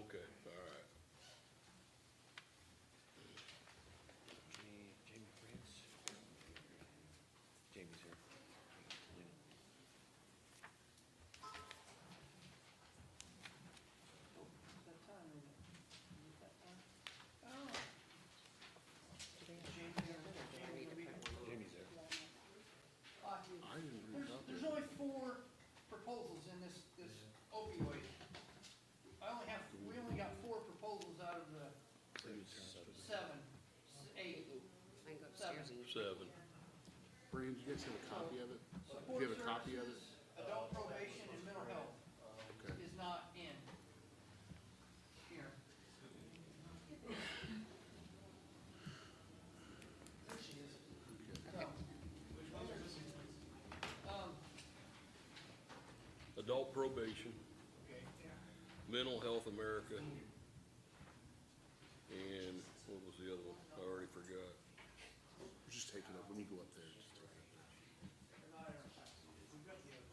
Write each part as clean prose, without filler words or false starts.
Okay, all right. Jamie France. Jamie's here. That time, isn't it? Is it that time? Oh. Jamie's there. There's only 4 proposals in this opioid. We only got 4 proposals out of the 7, 8. I can go upstairs and 7. Brian, did you guys have a copy of it? Support Do you have a copy of it? services, adult probation, and mental health Okay. is not in here. There she is. Okay. Adult probation, Okay. Mental Health America, and what was the other one? I already forgot. Just take it up when you go up there. Just take it up there. We've got the other.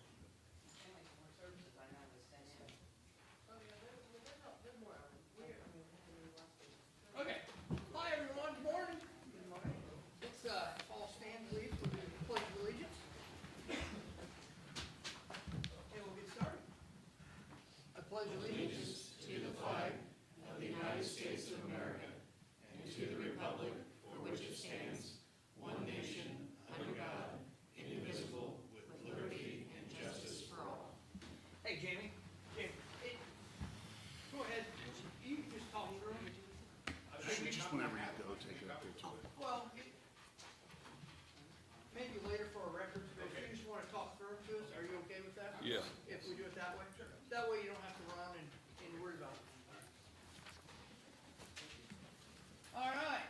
Okay. Hi, everyone. Good morning. Good morning. Let's all stand, please, for the Pledge of Allegiance. And we'll get started. I pledge allegiance to the flag of the United States of America and to the republic for which it stands, one nation, under God, indivisible, with liberty and justice for all. Hey, Jamie. Hey, go ahead. You can just talk through them. Just whenever you go, take it up there to it. Well, maybe later for our records, but if you just want to talk through them to us, are you okay with that? Yeah. If we do it that way? That way you don't have to run and worry about it. All right.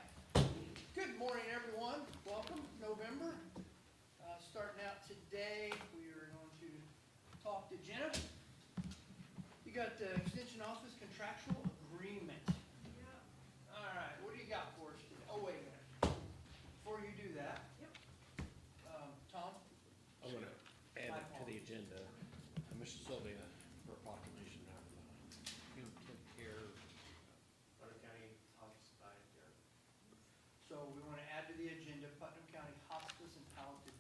Good morning, everyone. Welcome, November. Starting out today, we are going to talk to Jenna. You got the Extension Office contractual agreement. All right, what do you got for us today? Oh, wait a minute. Before you do that. Yep. Tom? I'm gonna add it to the agenda. Mr. Sylvia, for a population of human care, Putnam County Hospice Care. So we want to add to the agenda Putnam County Hospice and Palliative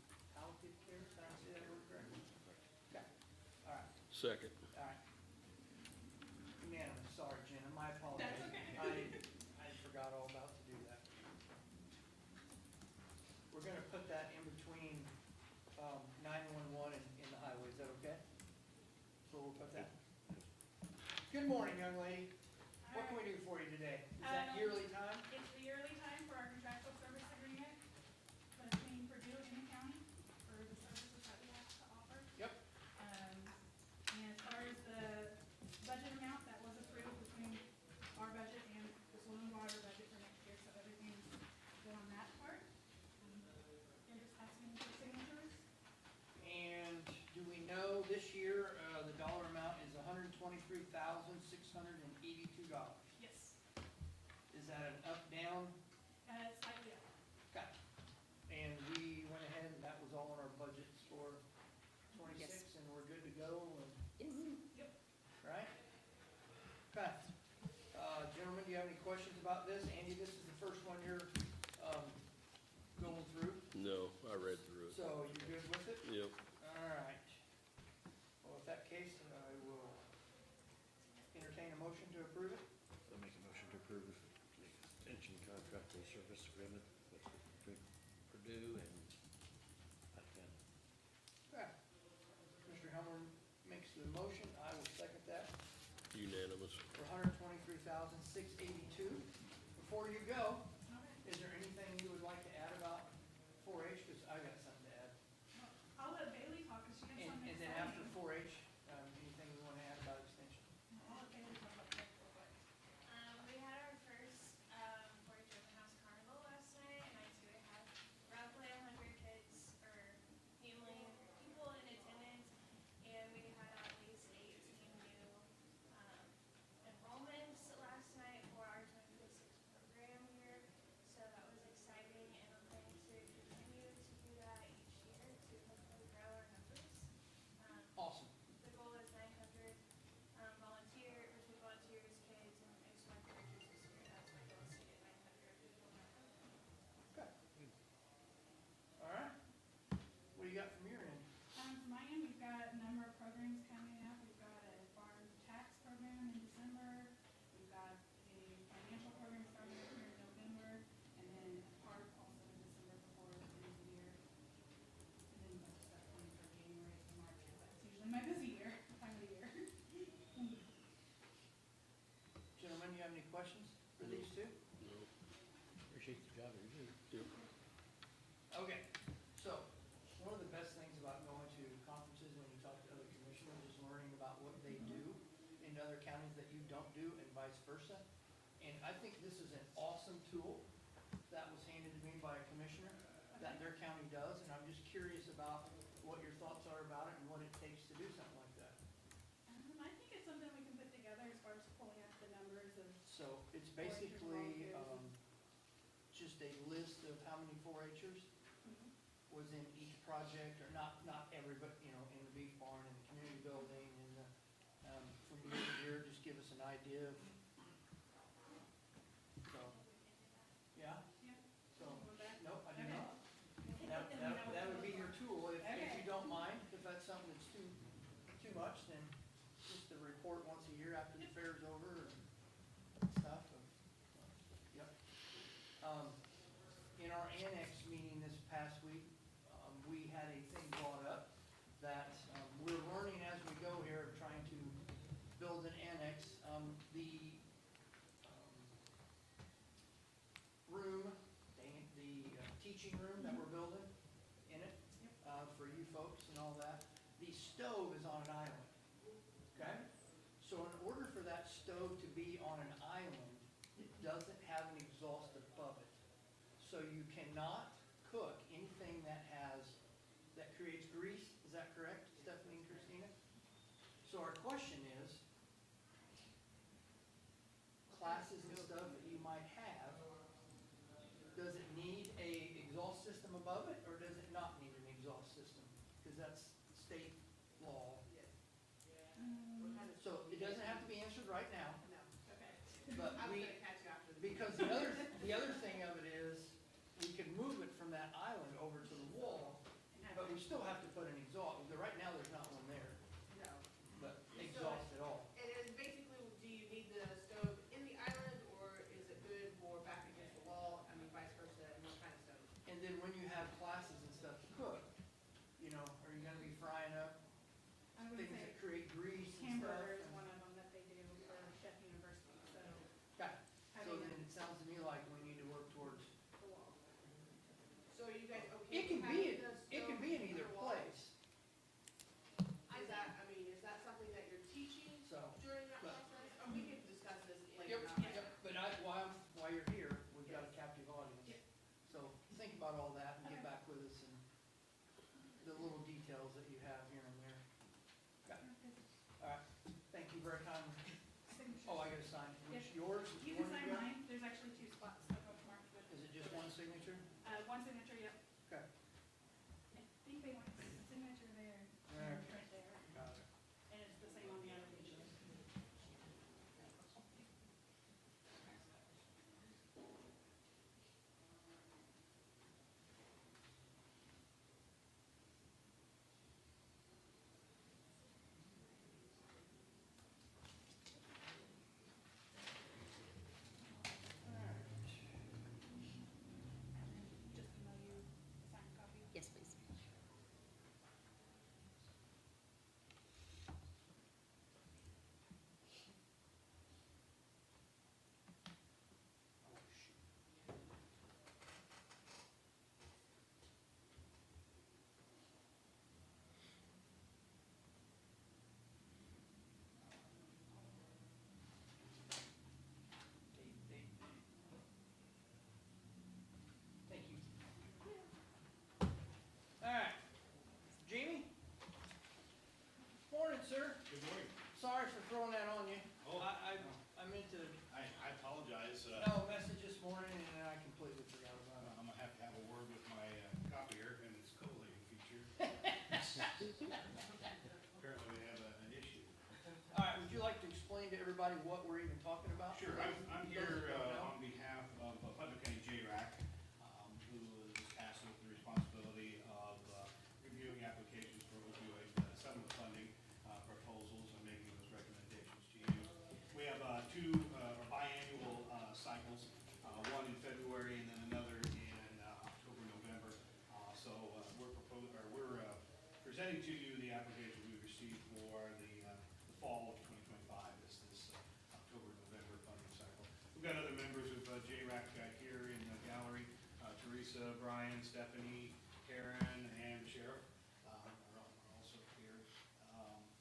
Care. Did I say that word correctly? Okay. All right. Second. All right. Unanimous. Sorry, Jenna. My apologies. That's okay. I forgot all about to do that. We're going to put that in between 911 and the highway. Is that okay? So we'll put that. Good morning, young lady. What can we do for you today? Is that yearly time? It's the yearly time for our contractual service agreement between Purdue and the county for the services that we have to offer. Yep. And as far as the budget amount that was approved between our budget and the soil and water budget for next year, so everything's good on that part. They're just asking for signatures. And do we know this year the dollar amount is $123,682? Yes. Is that an up, down? Slightly up. Okay. And we went ahead and that was all in our budgets for 26 Yes. and we're good to go and, Yes. Yep. right? Okay. Gentlemen, do you have any questions about this? Andy, this is the first one you're going through, No, I read through it. so you're good with it? Yep. All right. Well, if that case, I will entertain a motion to approve it. I'll make a motion to approve the extension contractual service agreement between Purdue and Putnam. Okay. Mr. Helmer makes the motion. I will second that Unanimous. for $123,682. Before you go, is there anything you would like to add about 4-H? Because I've got something to add. I'll let Bailey talk because she has something And then exciting. after 4-H, anything you want to add about extension? I'll let Bailey talk about that real quick. We had our first 4-H open house carnival last night, and I see we had roughly 100 kids or family people in attendance, and we had at least 18 new enrollments last night for our 2026 program here. appreciate the job you do. Yep. Okay, so, one of the best things about going to conferences when you talk to other commissioners is learning about what they do in other counties that you don't do and vice versa. And I think this is an awesome tool that was handed to me by a commissioner that their county does, and I'm just curious about what your thoughts are about it and what it takes to do something like that. I think it's something we can put together as far as pulling up the numbers of, So it's 4-H basically, volunteers. just a list of how many 4-H'ers was in each project, or not every, but, you know, in the beef barn, in the community building, and the, from year to year, just give us an idea of. So, yeah, yeah. so, Going back. nope, I do Okay. not. That would be your tool, if you don't mind, if that's something that's too much, then just a report once a year after the fair's over, and stuff, yep. In our annex meeting this past week, we had a thing brought up that, we're learning as we go here, trying to build an annex. The, room, the teaching room that we're building in it, for you folks and all that, the stove is on an island, okay? So in order for that stove to be on an island, it doesn't have an exhaust above it. So you cannot cook anything that creates grease, is that correct, Stephanie and Christina? So our question is, classes and stuff that you might have, does it need a exhaust system above it, or does it not need an exhaust system? Because that's state law. So it doesn't have to be answered right now, No, okay. but I was we, gonna catch you after the. because the other thing of it is, we can move it from that island over to the wall, but we still have to put an exhaust. Right now, there's not one there, No. but exhaust at all. And it is basically, do you need the stove in the island, or is it good more back against the wall? I mean, vice versa, and what kind of stove? And then when you have classes and stuff to cook, you know, are you gonna be frying up I would things say that create grease and stuff? hamburger is and- one of them that they do for Chef University, so Okay, so having then it sounds to me like we need to work towards, The wall. So are you guys okay? it can with be, having the it can stove be in on either the wall? place, Is that, I mean, is that something that you're teaching so. during that But- process? Or we can discuss this Yep, later, not right yep, now. but while you're here, we've got a captive audience. Yep. So think about all that and get Okay. back with us and the little details that you have here and there. Okay, all right, thank you very kindly. signatures. Oh, I gotta sign, which, Yep. yours? You One can sign got? mine, there's actually 2 spots that both marked with, Is it just one signature? one signature, yep. Okay, I think they want a signature there, There. and right there, got it. and it's the same on the other page. Just email you a signed copy. Yes, please. Thank you. All right, Jamie? Morning, sir. Good morning. Sorry for throwing that on you. Oh, I meant to, I apologize. no, message this morning and then I completely forgot about it. I'm gonna have to have a word with my copier and its collating feature. Apparently they have an issue. All right, would you like to explain to everybody what we're even talking about? Sure, I'm Those that here don't know. on behalf of Putnam County JRAC, who is tasked with the responsibility of reviewing applications for opioid settlement funding proposals and making those recommendations to you. We have two biannual cycles, one in February and then another in October, November. So we're presenting to you the application we received for the fall of 2025, this October, November funding cycle. We've got other members of JRAC here in the gallery Teresa, Brian, Stephanie, Karen, and the sheriff are also here.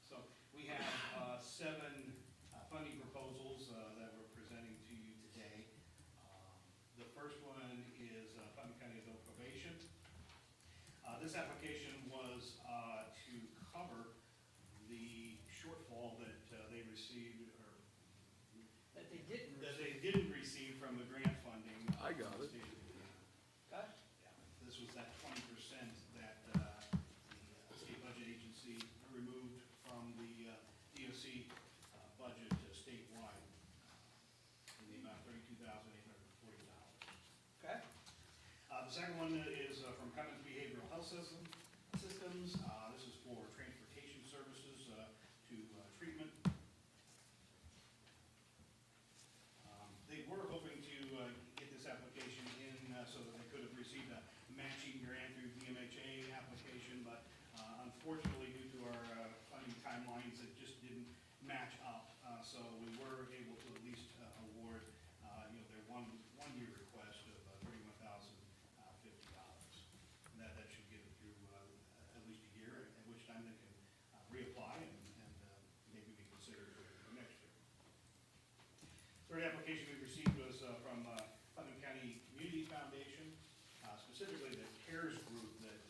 So we have 7 funding proposals that we're presenting to you today. The first one is Putnam County Adult Probation. This application was to cover the shortfall that they received, or That they didn't that receive. they didn't receive from the grant funding. I got from the it. state of Indiana. Okay. Yeah, this was that 20% that the state budget agency removed from the DOC budget statewide in the amount of $32,840. Okay. The second one is from Cummins Behavioral Health Systems. This is for transportation services to treatment. They were hoping to get this application in so that they could have received a matching grant through VMHA application, but unfortunately, due to our funding timelines, it just didn't match up. So we were able to at least award, their one-year request of $31,050. And that should get it through at least a year, at which time they can reapply and maybe be considered for next year. Third application we received was from Putnam County Community Foundation, specifically the CARES group that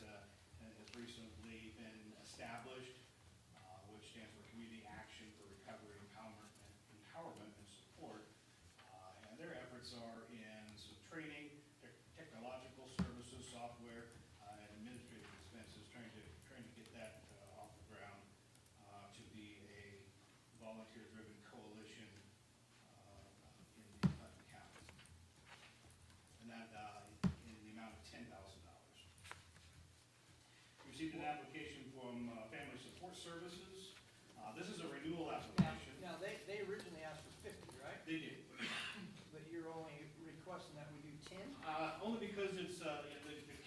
has recently been established, which stands for Community Action for Recovery, Empowerment and Support. And their efforts are in some training, technological services, software, and administrative expenses, trying to get that off the ground to be a volunteer-driven coalition in the Putnam County, and that in the amount of $10,000. Received an application from Family Support Services. This is a renewal application. Now, they originally asked for 50, right? They did. But you're only requesting that we do 10? Only because it's, the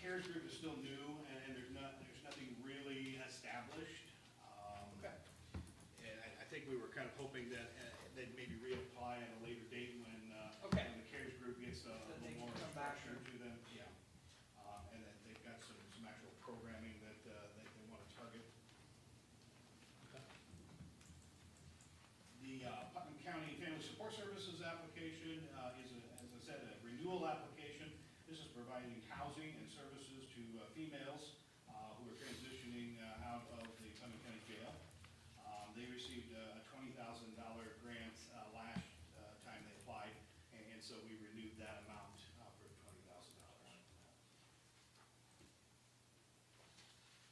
CARES group is still new and there's nothing really established. Okay. And I think we were kind of hoping that they'd maybe reapply at a later date when Okay. when the CARES group gets a So they little more can come back. structure to them. Yeah. And that they've got some actual programming that they want to target. The Putnam County Family Support Services application is, as I said, a renewal application. This is providing housing and services to females who are transitioning out of the Putnam County Jail. They received a $20,000 grant last time they applied, and so we renewed that amount for $20,000.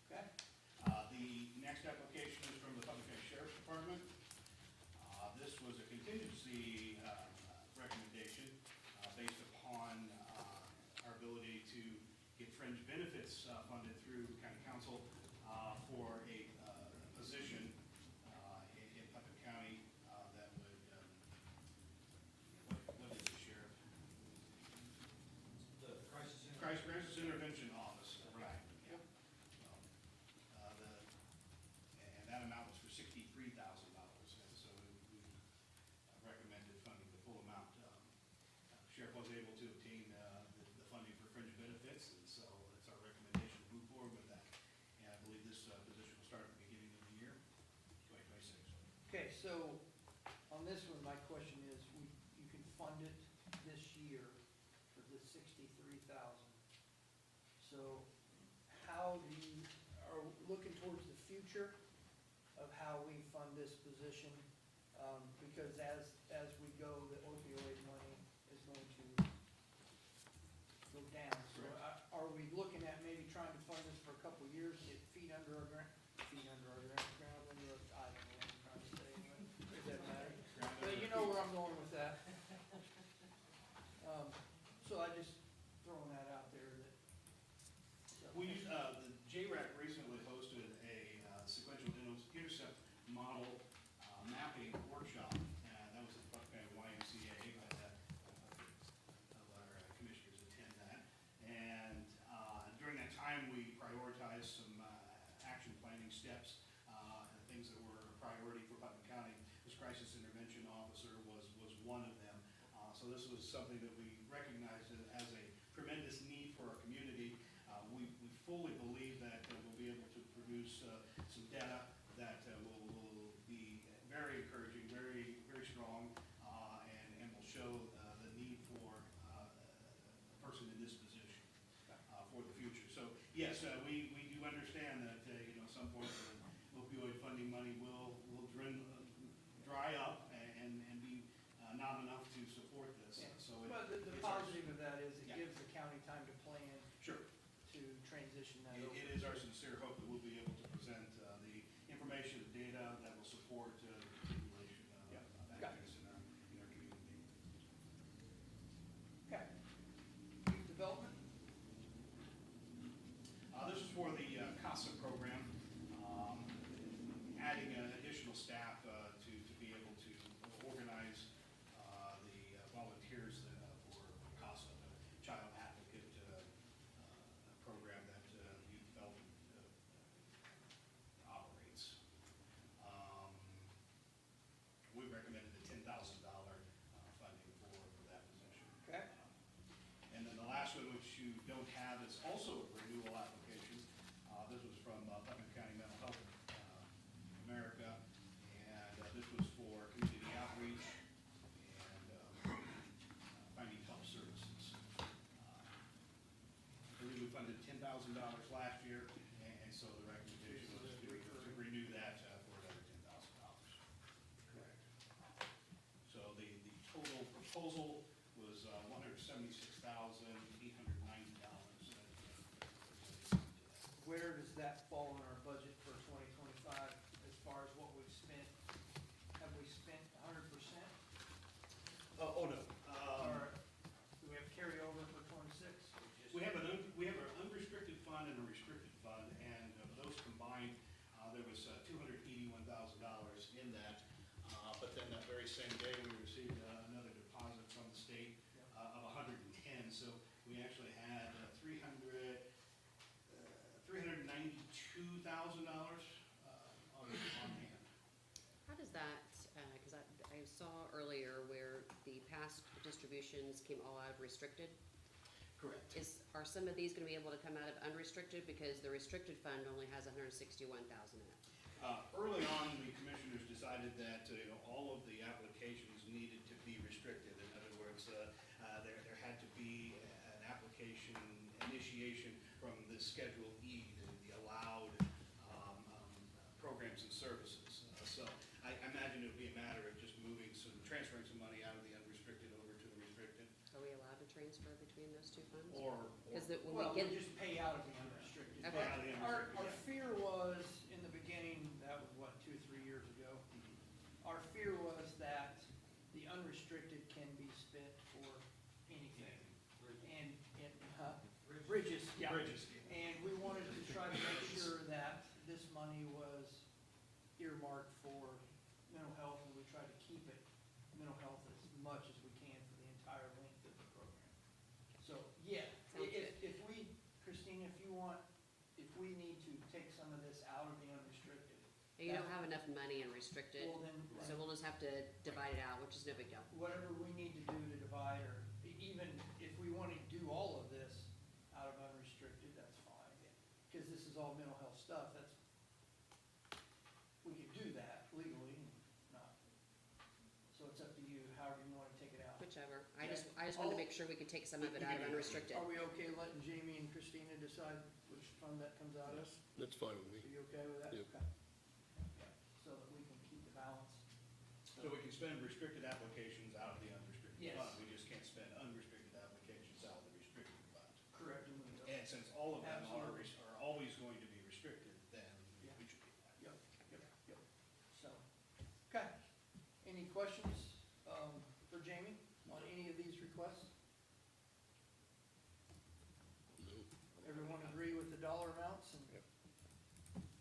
Okay. The next application is from the Putnam County Sheriff's Department. This was a contingency recommendation based upon our ability to get fringe benefits funded through county council for a position in Putnam County that would, what is the sheriff? The crisis center. Crisis Intervention Office, right, yeah. And that amount was for $63,000, and so we recommended funding the full amount. Sheriff was able to obtain the funding for fringe benefits, and so it's our recommendation to move forward with that. And I believe this position will start at the beginning of the year, 2026. Okay, so on this one, my question is, you can fund it this year for the 63,000. So how do you, are we looking towards the future of how we fund this position? Because as we go, the opioid money is going to go down. So are we looking at maybe trying to fund this for a couple of years, get feet under our ground, I don't know what I'm trying to say, but it doesn't matter. But you know where I'm going with that. So I just throwing that out there that. We, the JRAC recently hosted a sequential intercept model mapping workshop, and that was at the Putnam County YMCA. Of our commissioners attend that, and during that time we prioritized some action planning steps and things that were a priority for Putnam County. This crisis intervention officer was one of them. So this was something that we recognized as a tremendous need for our community. We fully believe that we'll be able to produce some data that will be very encouraging, very, very strong, and will show the need for a person in this position for the future. So yes, we do understand that at some point the opioid funding money will dry up and be not enough to support this. Yeah. So Well, the it's positive of that is it Yeah. gives the county time to plan Sure. to transition that It over. is our sincere hope that we'll be able to present the information, the data that will support the continuation Yeah. of Got it. activities in our community. Okay. Youth development? This is for the CASA program, adding additional staff to be able to organize the volunteers for CASA, the Child Advocate program that youth development operates. We recommended the $10,000 funding for that position. Okay. And then the last one, which you don't have, is also a renewal application. This was from Putnam County Mental Health America, and this was for community outreach and finding help services. I believe we funded $10,000 last year, and so the recommendation was to renew that for another $10,000. Correct. So the total proposal was $176,890. Where does that fall in our budget for 2025 as far as what we've spent? Have we spent 100%? Oh, no. Or do we have carryover for 26? We have an unrestricted fund and a restricted fund, and those combined, there was $281,000 in that. But then that very same day, we received another deposit from the state of $110. So we actually had $392,000 on hand. How does that, because I saw earlier where the past distributions came all out of restricted. Correct. Are some of these gonna be able to come out of unrestricted, because the restricted fund only has 161,000 in it? Early on, the commissioners decided that all of the applications needed to be restricted. In other words, there had to be an application initiation from the Schedule E, the allowed programs and services. So I imagine it would be a matter of just transferring some money out of the unrestricted over to the restricted. Are we allowed to transfer between those two funds? Or Because when Well, we we get, just pay out of the unrestricted. Okay. Out of the Our unrestricted, yeah. fear was, in the beginning, that was what, 2 or 3 years ago? Our fear was that the unrestricted can be spent for anything. And, bridges, yeah. Bridges, yeah. And we wanted to try to make sure that this money was earmarked for mental health, and we tried to keep it mental health as much as we can for the entire length of the program. So, yeah, Sounds if we, Christina, if we need to take some of this out of the unrestricted, you don't have enough money in restricted, well then, so we'll just have to divide it out, which is no big deal. whatever we need to do to divide, or even if we want to do all of this out of unrestricted, that's fine. Because this is all mental health stuff, we could do that legally, and not. So it's up to you, however you want to take it out. Whichever. I just wanted to make sure we could take some of it out of unrestricted. Are we okay letting Jamie and Christina decide which fund that comes out of? That's fine with Are me. you okay with that? Yep. Okay. Yeah, so that we can keep the balance. So we can spend restricted applications out of the unrestricted Yes. fund. We just can't spend unrestricted applications out of the restricted fund. Correct. And since all of them are Absolutely. always going to be restricted, then Yeah. we should be fine. Yep. So, okay. Any questions for Jamie on any of these requests? No. Everyone agree with the dollar amounts and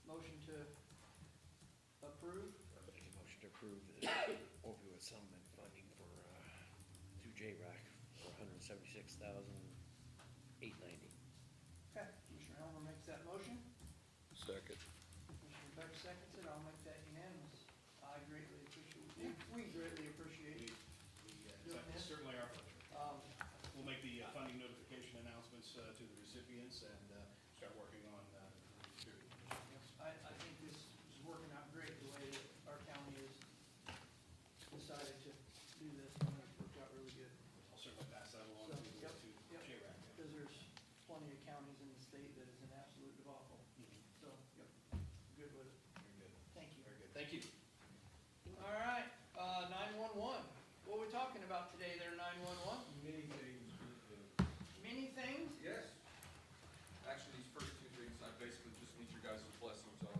motion to approve? Make a motion to approve the opioid settlement funding for, through JRAC for $176,890. Okay, Commissioner Helmer makes that motion. Second. Commissioner Beck seconds it. I'll make that unanimous. I greatly appreciate, we greatly appreciate It's doing this. certainly our pleasure. We'll make the funding notification announcements certificates to the recipients and start working on distributing. I think this is working out great, the way that our county has decided to do this. I think it's worked out really good. I'll certainly pass that along So, to yep, yep. JRAC. Because there's plenty of counties in the state that is an absolute debacle. So, yep, good with it. Very good. Thank you. Very good. Thank you. All right, 911. What are we talking about today there, 911? Many things. Many things? Yes. Actually, these first two things, I basically just need your guys' blessings on.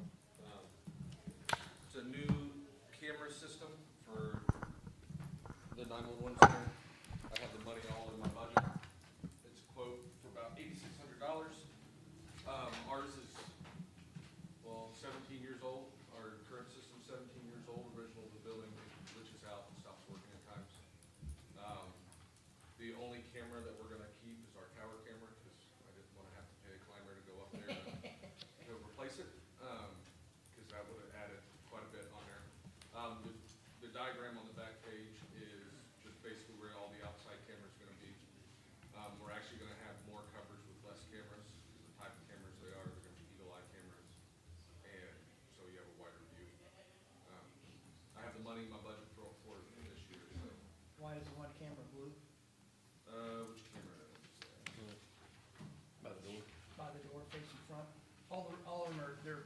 It's a new camera system for the 911 center. I have the money all in my budget. It's a quote for about $8,600. Ours is, well, 17 years old. Our current system's 17 years old. Original of the building glitches out and stops working at times. The only camera that we're gonna keep is our tower camera, because I didn't wanna have to pay a climber to go up there to replace it, because that would have added quite a bit on there. The diagram on the back page is just basically where all the outside cameras are gonna be. We're actually gonna have more coverage with less cameras, because the type of cameras they are, they're gonna be eagle eye cameras, and so you have a wider view. I have the money in my budget for this year, so. Why is the one camera blue? Which camera is that? By the door. By the door facing front? All of them are, they're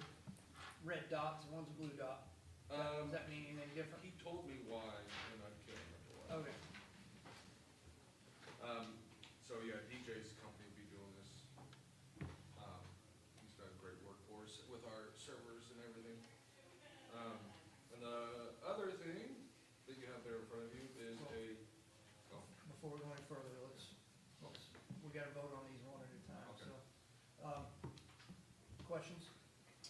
red dots, and one's a blue dot. Does that mean anything different? He told me why, and I can't remember why. Okay. So yeah, DJ's company will be doing this. He's done great work for us with our servers and everything. And the other thing that you have there in front of you is Before we go any further, we gotta vote on these one at a time, Okay. so. Questions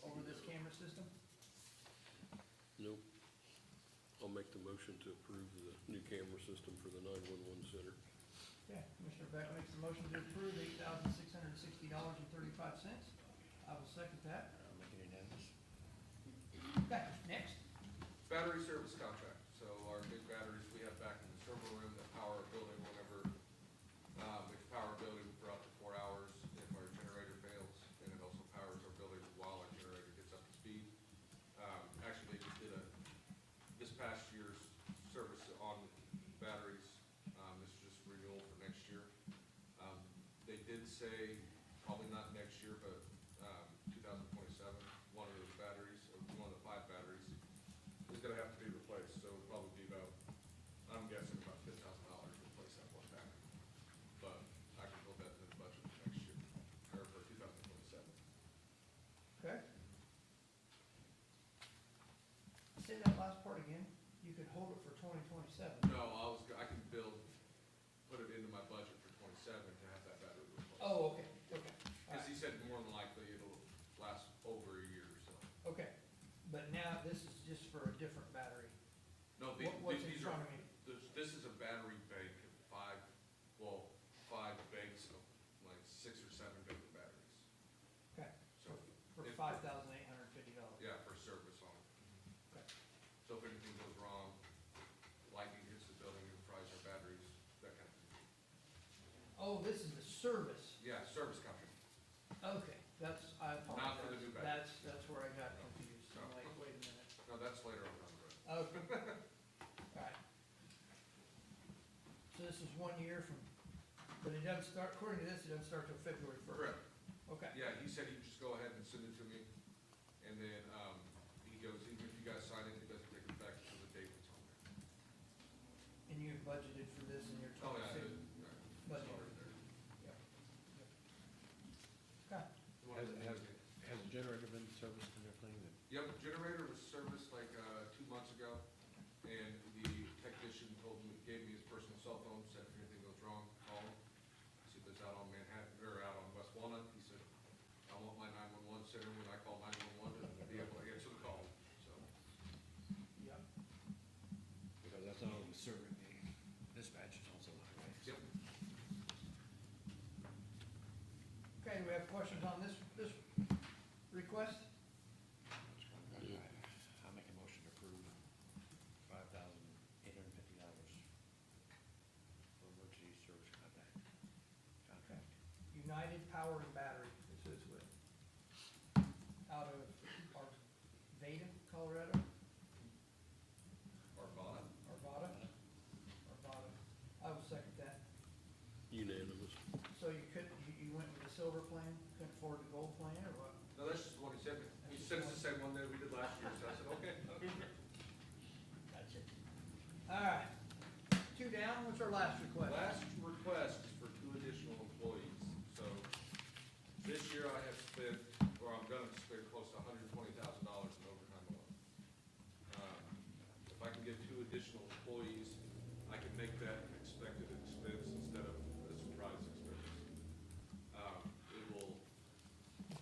over this camera system? Nope. I'll make the motion to approve the new camera system for the 911 center. Okay, Commissioner Beck makes the motion to approve $8,660.35. I will second that. I'll make it unanimous. Okay, next. battery service contract. So our big batteries we have back in the server room that power our building whenever, we can power our building for up to 4 hours if our generator fails, and it also powers our building while our generator gets up to speed. Actually, they just did this past year's service on batteries. This is just renewal for next year. They did say, probably not next year, but 2027, one of those batteries, or one of the 5 batteries, is gonna have to be replaced, so it'll probably be about, I'm guessing about $10,000 to replace that one battery. But I can build that into the budget for next year, or for 2027. Okay. Say that last part again. You could hold it for 2027. No, I can put it into my budget for 27 to have that battery replaced. Oh, okay, okay. All Cause right. he said more than likely it'll last over a year, so. Okay, but now this is just for a different battery. No, What's in these are, front of me? this is a battery bank of 5 banks of like 6 or 7 different batteries. Okay, So, for if- $5,850. yeah, for service on it. Okay. So if anything goes wrong, lightning hits the building and fries our batteries, that kind of thing. Oh, this is the service. Yeah, service company. Okay, I apologize. Not for the new battery. That's where I got confused. I'm No. like, wait a minute. No, that's later on down the road. Okay. All right. So this is 1 year from, but it doesn't start, according to this, it doesn't start till February 1st. Correct. Okay. Yeah, he said he'd just go ahead and send it to me, and then, he goes, even if you guys sign it, it doesn't take effect until the date that's on there. And you have budgeted for this in your Oh, yeah, 26 budget? Sorry there. Yep. Okay. Has the generator been serviced and everything? Yep, generator was serviced like 2 months ago, and the technician gave me his personal cell phone, said if anything goes wrong, call him. I said, "It's out on Manhattan, or out on West Walnut." He said, "I want my 911 center when I call 911 to be able to answer the call." So, Yep. Because that's not only serving the dispatch, it's also the highways. yep. Okay, we have questions on this request? I make a motion to approve $5,850 for emergency service contract. United United Power and Battery is who it's with. Out of Arvada, Colorado, Arvada. Arvada. I will second that. Unanimous. So you couldn't, you went with the silver plan, couldn't afford the gold plan, or what? No, that's just the one he sent me. He sent us the same one that we did last year, so I said, okay. Gotcha. All right, 2 down, what's our last request? Last request is for 2 additional employees. So this year I have spent, or I'm gonna spend close to $120,000 in overtime alone. If I can get 2 additional employees, I can make that an expected expense instead of a surprise expense.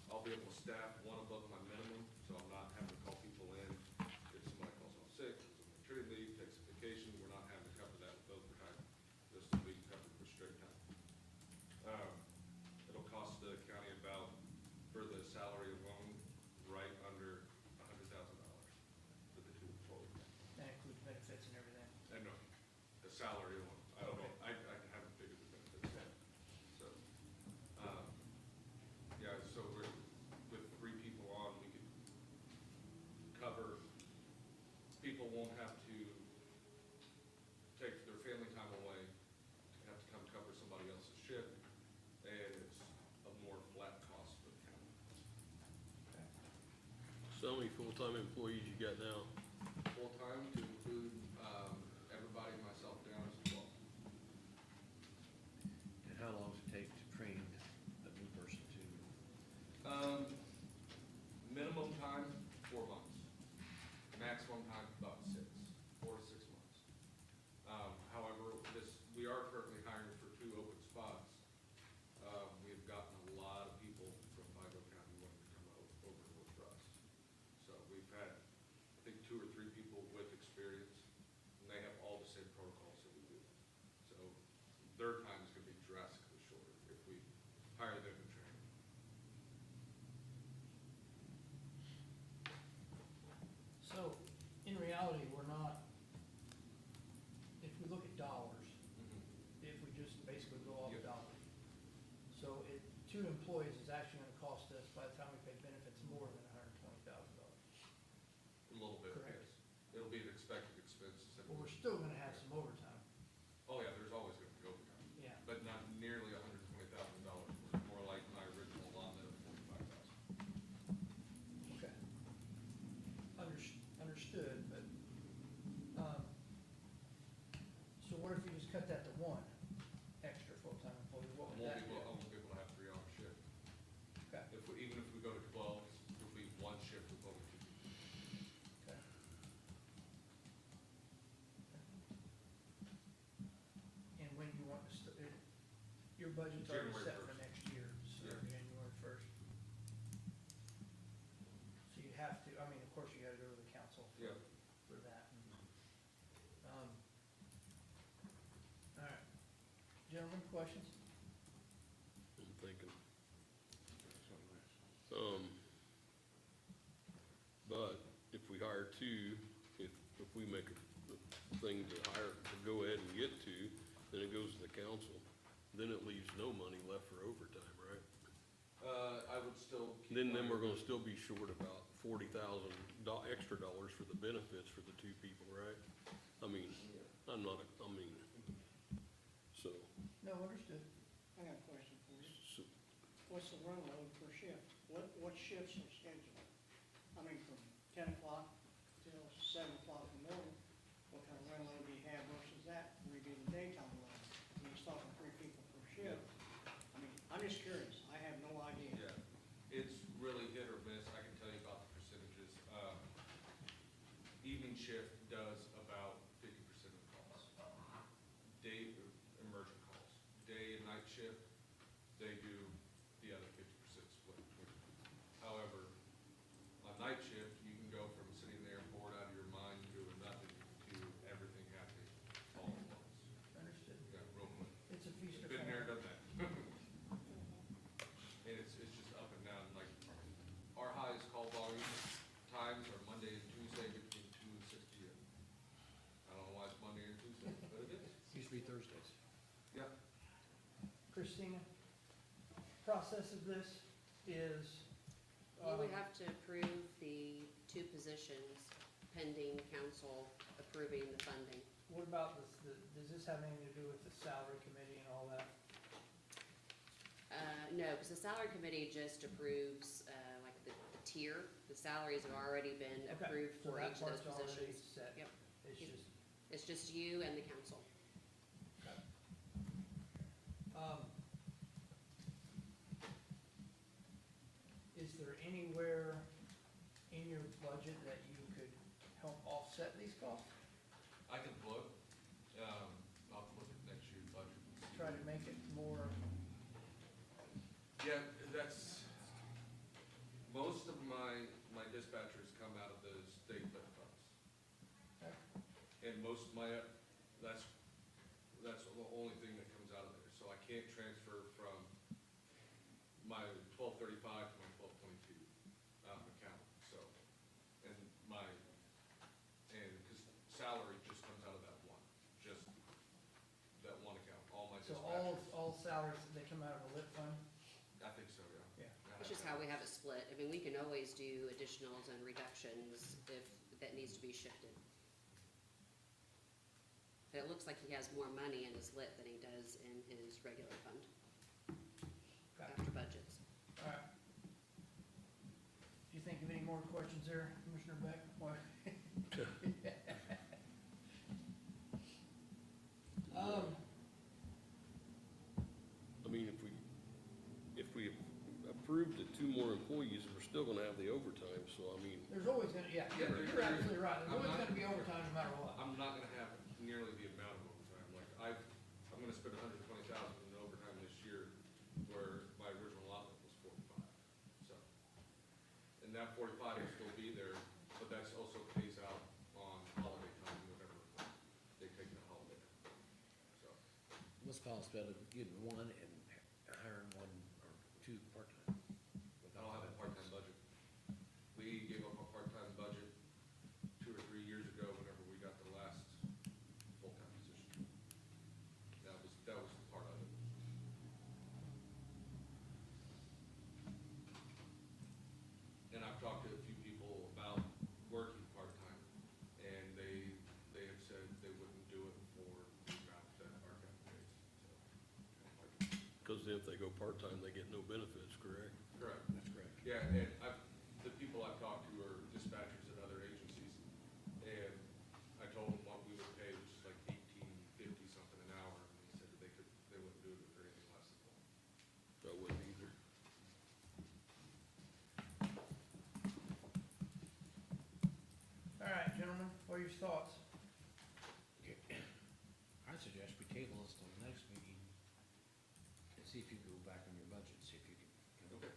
I'll be able to staff one above my minimum, so I'm not having to call people in. If somebody calls off sick, is on maternity leave, takes a vacation, we're not having to cover that with overtime. This will be covered with straight time. It'll cost the county about, for the salary alone, right under $100,000 for the 2 employees. That includes benefits and everything. And no, the salary alone, I don't know, I haven't figured the benefits yet. So, yeah, so with 3 people on, we could cover, people won't have to take their family time away, have to come cover somebody else's shift, and it's a more flat cost for the county. So how many full-time employees you got now? Full-time to include, everybody, myself down as well. And how long does it take to train a new person to? Minimum time, 4 months. Maximum time, about 4 to 6 months. However, we are currently hiring for 2 open spots. We've gotten a lot of people from Vigo County wanting to come over to work for us. So we've had, I think, 2 or 3 people with experience, and they have all the same protocols that we do. So their time is gonna be drastically shorter if we hire them and train them. So, in reality, we're not, if we look at dollars, if we just basically go off Yep. dollars. So 2 employees is actually gonna cost us, by the time we pay benefits, more than $120,000. A little bit, Correct. yes. It'll be an expected expense. But we're still gonna have some overtime. Oh, yeah, there's always gonna be overtime, Yeah. but not nearly $120,000. More like my original allotment of $45,000. Okay. Understood, but, so what if you just cut that to 1 extra full-time employee, what I would that do? won't be able to have 3 on a shift. Okay, Even if we go to 12, it'll be 1 shift with only 2 people. okay. And when you want to your budget's already January set for 1st. next year, so Yeah. January 1st. So you have to, I mean, of course, you gotta go to the council Yeah. for that. All right. Gentlemen, questions? I'm thinking. But if we hire 2, if we make a thing to hire, to go ahead and get 2, then it goes to the council, then it leaves no money left for overtime, right? I would still keep. Then my- we're gonna still be short about $40,000 extra dollars for the benefits for the 2 people, right? I mean, so, No, understood. I got a question for you. so, What's the run load per shift? What shifts are scheduled? I mean, from 10 o'clock till 7 o'clock in the morning, what kind of run load do you have versus that? We do the daytime load. He's talking 3 people per shift. I mean, I'm just curious. I have no idea. Yeah, it's really hit or miss. I can tell you about the percentages. Evening shift does about 50% of calls. Day, emergent calls. Day and night shift, they do the other 50% split between them. However, on night shift, you can go from sitting there bored out of your mind doing nothing to everything happening all at once. Understood. Yeah, real quick. It's a feast or Been there, famine. done that. And it's just up and down, like, our highest call volume times are Monday and Tuesday between 2 and 6 p.m. I don't know why it's Monday and Tuesday, but it is. Used to be Thursdays. Yeah. Christina, process of this is, You would have to approve the 2 positions pending council approving the funding. what about this, does this have anything to do with the salary committee and all that? No, because the salary committee just approves, like the tier, the salaries have already been Okay, approved so for that each of those part's already positions. set. Yep. It's just, It's just you and the council. is there anywhere in your budget that you could help offset these costs? I can look, I'll look at next year's budget. and see. Try to make it more, Yeah, that's, most of my dispatchers come out of the state lit funds. Okay. And most of my, that's the only thing that comes out of there, so I can't transfer from my 1235 to my 1222, account, so. And cause salary just comes out of that one, just that one account, all my so dispatchers. all salaries, they come out of the lit fund? I think so, yeah. Yeah. Which is how we have it split. I mean, we can always do additionals and reductions if that needs to be shifted. But it looks like he has more money in his lit than he does in his regular fund Okay. after budgets. All right. Do you think of any more questions there, Commissioner Beck? Why? I mean, if we approve the 2 more employees, we're still gonna have the overtime, so I mean, There's always gonna, yeah, Yeah, you're there is. absolutely right. There's I'm always not- gonna be overtime no matter what. I'm not gonna have nearly the amount of overtime, like, I'm gonna spend 120,000 in overtime this year, where my original allotment was 45, so. And that 45 will still be there, but that's also pays out on holiday time, whatever they take the holiday, so. What's the possibility of getting one and hiring one or 2 part-time? I don't have a part-time budget. We gave up a part-time budget 2 or 3 years ago whenever we got the last full-time position. That was part of it. And I've talked to a few people about working part-time, and they have said they wouldn't do it for the amount that our county pays, so. cause then if they go part-time, they get no benefits, correct? Correct. That's correct. Yeah, and the people I've talked to are dispatchers at other agencies, and I told them what we would pay, which is like $18.50 something an hour, and they said that they wouldn't do it for anything less than that. I wouldn't either. All right, gentlemen, what are your thoughts? I suggest we table this till the next meeting and see if you can go back on your budget, see if you can. Okay.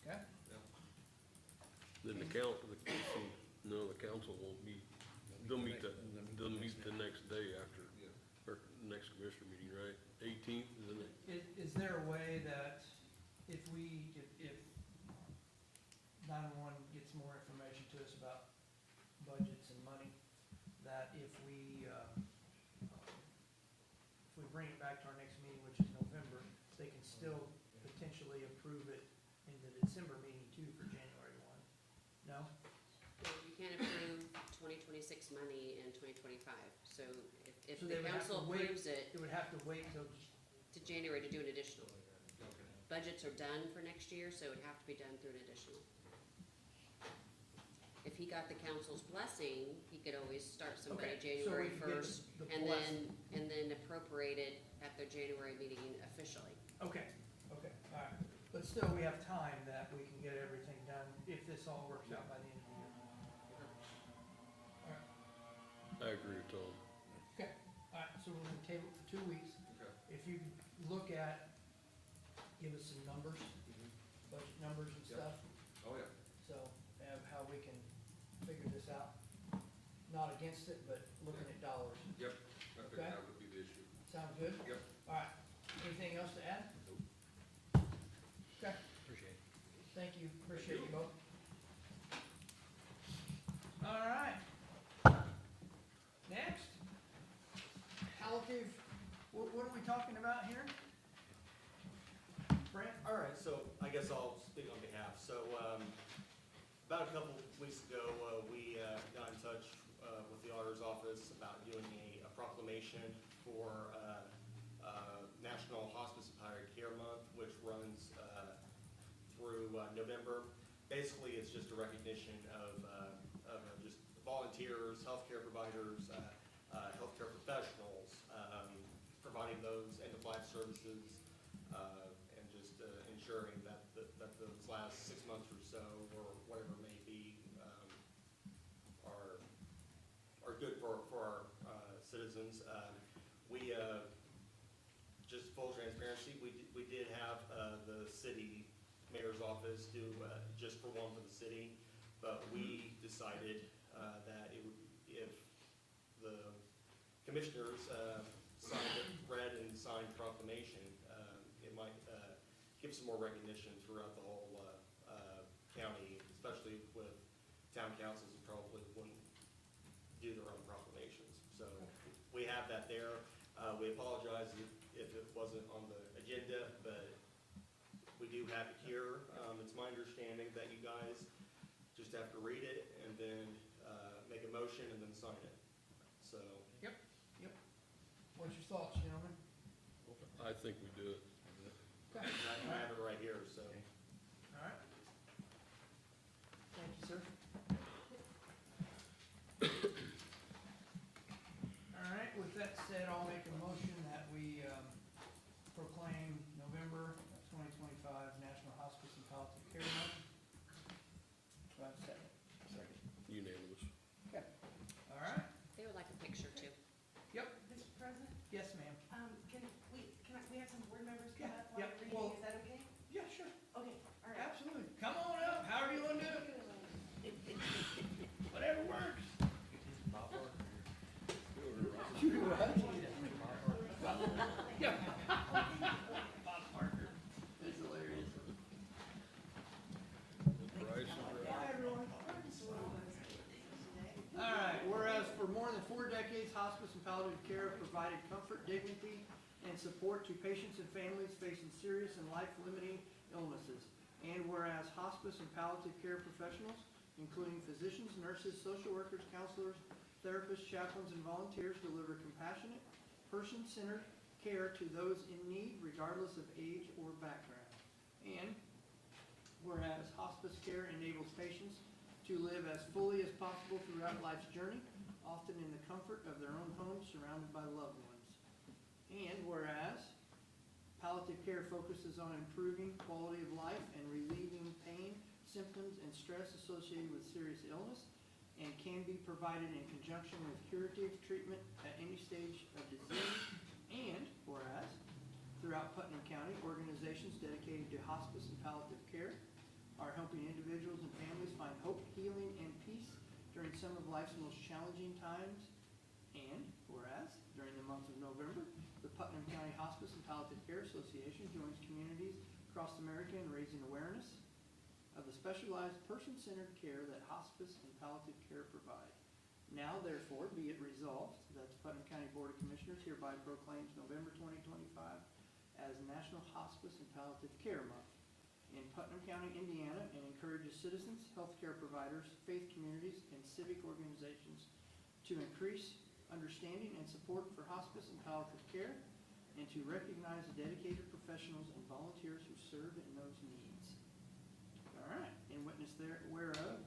Okay? Yeah. Then the council won't meet, they'll meet the next day after, Yeah. or next commissioner meeting, right? 18th, isn't it? Is there a way that if 911 gets more information to us about budgets and money, that if we bring it back to our next meeting, which is November, they can still potentially approve it in the December meeting too for January 1? No? You can't approve 2026 money in 2025, so if So the they would have council to wait- approves it It would have to wait till, to January to do an additional. Okay. Budgets are done for next year, so it would have to be done through an additional. If he got the council's blessing, he could always start somebody Okay, so we January could get 1st, the and blessing. then appropriate it at their January meeting officially. okay, all right. But still, we have time that we can get everything done if this all works out by the end of the year. All right. I agree with Tom. Okay, all right, so we're gonna table it for 2 weeks. Okay. If you look at, give us some numbers, budget numbers and Yep. stuff, Oh, yeah. so have how we can figure this out. Not against it, but looking at dollars. Yep. I think Okay. that would be the issue. Sound good? Yep. All right, anything else to add? Nope. Okay, Appreciate it. thank you, appreciate you both. All right. Next, palliative, what are we talking about here? Brent? All right, so I guess I'll speak on behalf. So, about a couple weeks ago, we got in touch with the auditor's office about doing a proclamation for National Hospice and Palliative Care Month, which runs through November. Basically, it's just a recognition of just volunteers, healthcare providers, healthcare professionals, providing those end-of-life services, and just ensuring that those last 6 months or so, or whatever it may be, are good for our citizens. We just full transparency, we did have the city mayor's office do just for one for the city, but we decided that it would, if the commissioners read and signed proclamation, it might give some more recognition throughout the whole county, especially with town councils who probably wouldn't do their own proclamations. So we have that there. We apologize if it wasn't on the agenda, but we do have it here. It's my understanding that you guys just have to read it and then make a motion and then sign it. So. Yep. What's your thoughts, gentlemen? I think we do it. Okay. I have it right here, so. All right. Thank you, sir. All right, with that said, I'll make a motion that we proclaim November 2025 National Hospice and Palliative Care Month. Do I have a second? Second. Unanimous. Okay. All right. They would like a picture too. Yep. Mr. President, Yes, ma'am. we have some board members come Yeah, up while yeah, you're well- reading, is that okay? Yeah, sure. Okay, all right. Absolutely. Come on up. However you want to do it. Whatever works. Yeah. Bob Parker. That's hilarious. The price is right. Hi, everyone. All right, whereas for more than 4 decades, hospice and palliative care have provided comfort, dignity, and support to patients and families facing serious and life-limiting illnesses. And whereas hospice and palliative care professionals, including physicians, nurses, social workers, counselors, therapists, chaplains, and volunteers, deliver compassionate, person-centered care to those in need, regardless of age or background. And whereas hospice care enables patients to live as fully as possible throughout life's journey, often in the comfort of their own homes, surrounded by loved ones. And whereas palliative care focuses on improving quality of life and relieving pain, symptoms, and stress associated with serious illness, and can be provided in conjunction with curative treatment at any stage of disease. And whereas throughout Putnam County, organizations dedicated to hospice and palliative care are helping individuals and families find hope, healing, and peace during some of life's most challenging times. And whereas during the month of November, the Putnam County Hospice and Palliative Care Association joins communities across America in raising awareness of the specialized person-centered care that hospice and palliative care provide. Now therefore be it resolved that the Putnam County Board of Commissioners hereby proclaims November 2025 as National Hospice and Palliative Care Month in Putnam County, Indiana, and encourages citizens, healthcare providers, faith communities, and civic organizations to increase understanding and support for hospice and palliative care, and to recognize the dedicated professionals and volunteers who serve in those needs. All right, in witness whereof,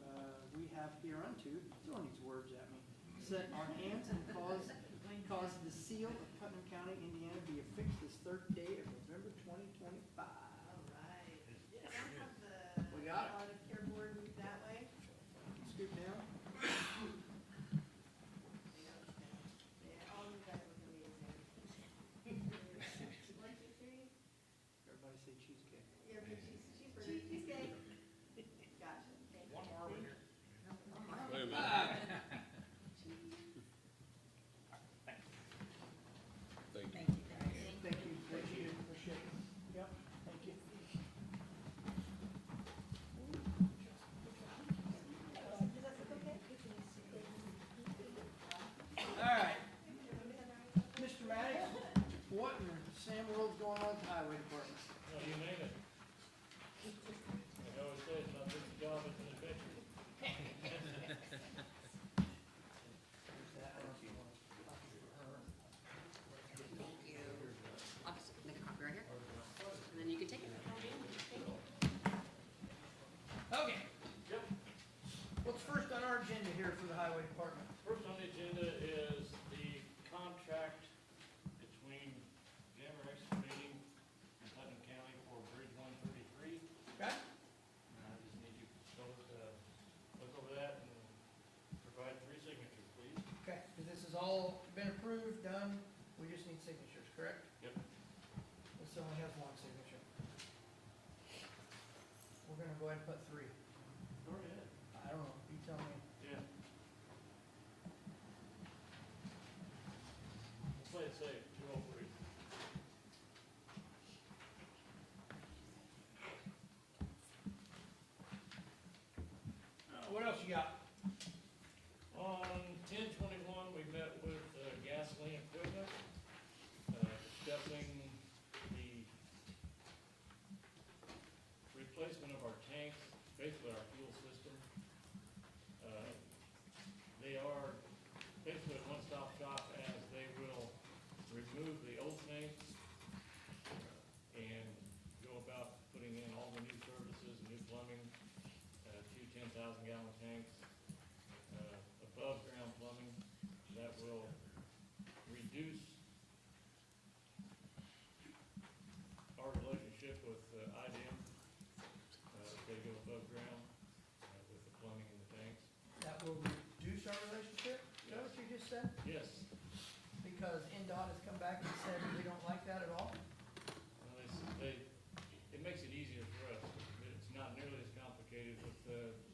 we have hereunto, throwing these words at me, set our hands and cause the seal of Putnam County, Indiana be affixed this 3rd day of November 2025. All right. Can I have the We got it. palliative care board move that way? Scoop down. Yeah, all you guys look amazing. 1, 2, 3. Everybody say cheesecake. Yeah, but she's pretty. Cheesecake. Gotcha. Thank you. One more over here. Wait a minute. Thank you. all been approved, done, we just need signatures, correct? Yep. This only has one signature. We're gonna go ahead and put 3. Go ahead. I don't know, you tell me. Yeah. Play it safe, 203. What else you got? On 10/21, we met with gasoline equipment, discussing the replacement of our tanks, basically our fuel system. They are basically a one-stop shop as they will remove the old tanks and go about putting in all the new services, new plumbing, 2 10,000-gallon tanks, above-ground plumbing that will reduce our relationship with IDM if they go above ground with the plumbing in the tanks. That will reduce our relationship? Is that what you just said? Yes. Because NDOT has come back and said we don't like that at all? Well, it makes it easier for us. It's not nearly as complicated with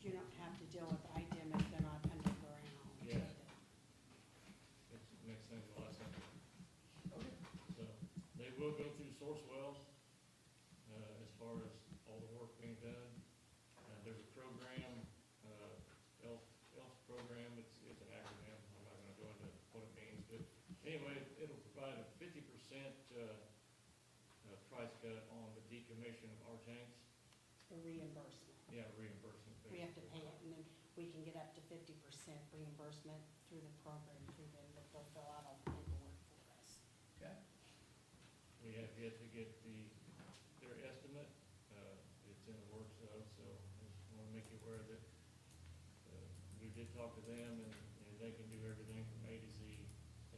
You don't have to deal with IDM if they're not underground. Yeah. It makes things a lot simpler. Okay. So, they will go through source wells, as far as all the work being done. There's a program, ELF program, it's an acronym, I'm not gonna go into what it means, but anyway, it'll provide a 50% price cut on the decommission of our tanks. The reimbursement. Yeah, reimbursement. We have to pay it, and then we can get up to 50% reimbursement through the program, through them, that they'll fill out all the paperwork for us. Okay. We have yet to get their estimate, it's in the works of, so I just wanna make you aware that, we did talk to them and they can do everything from A to Z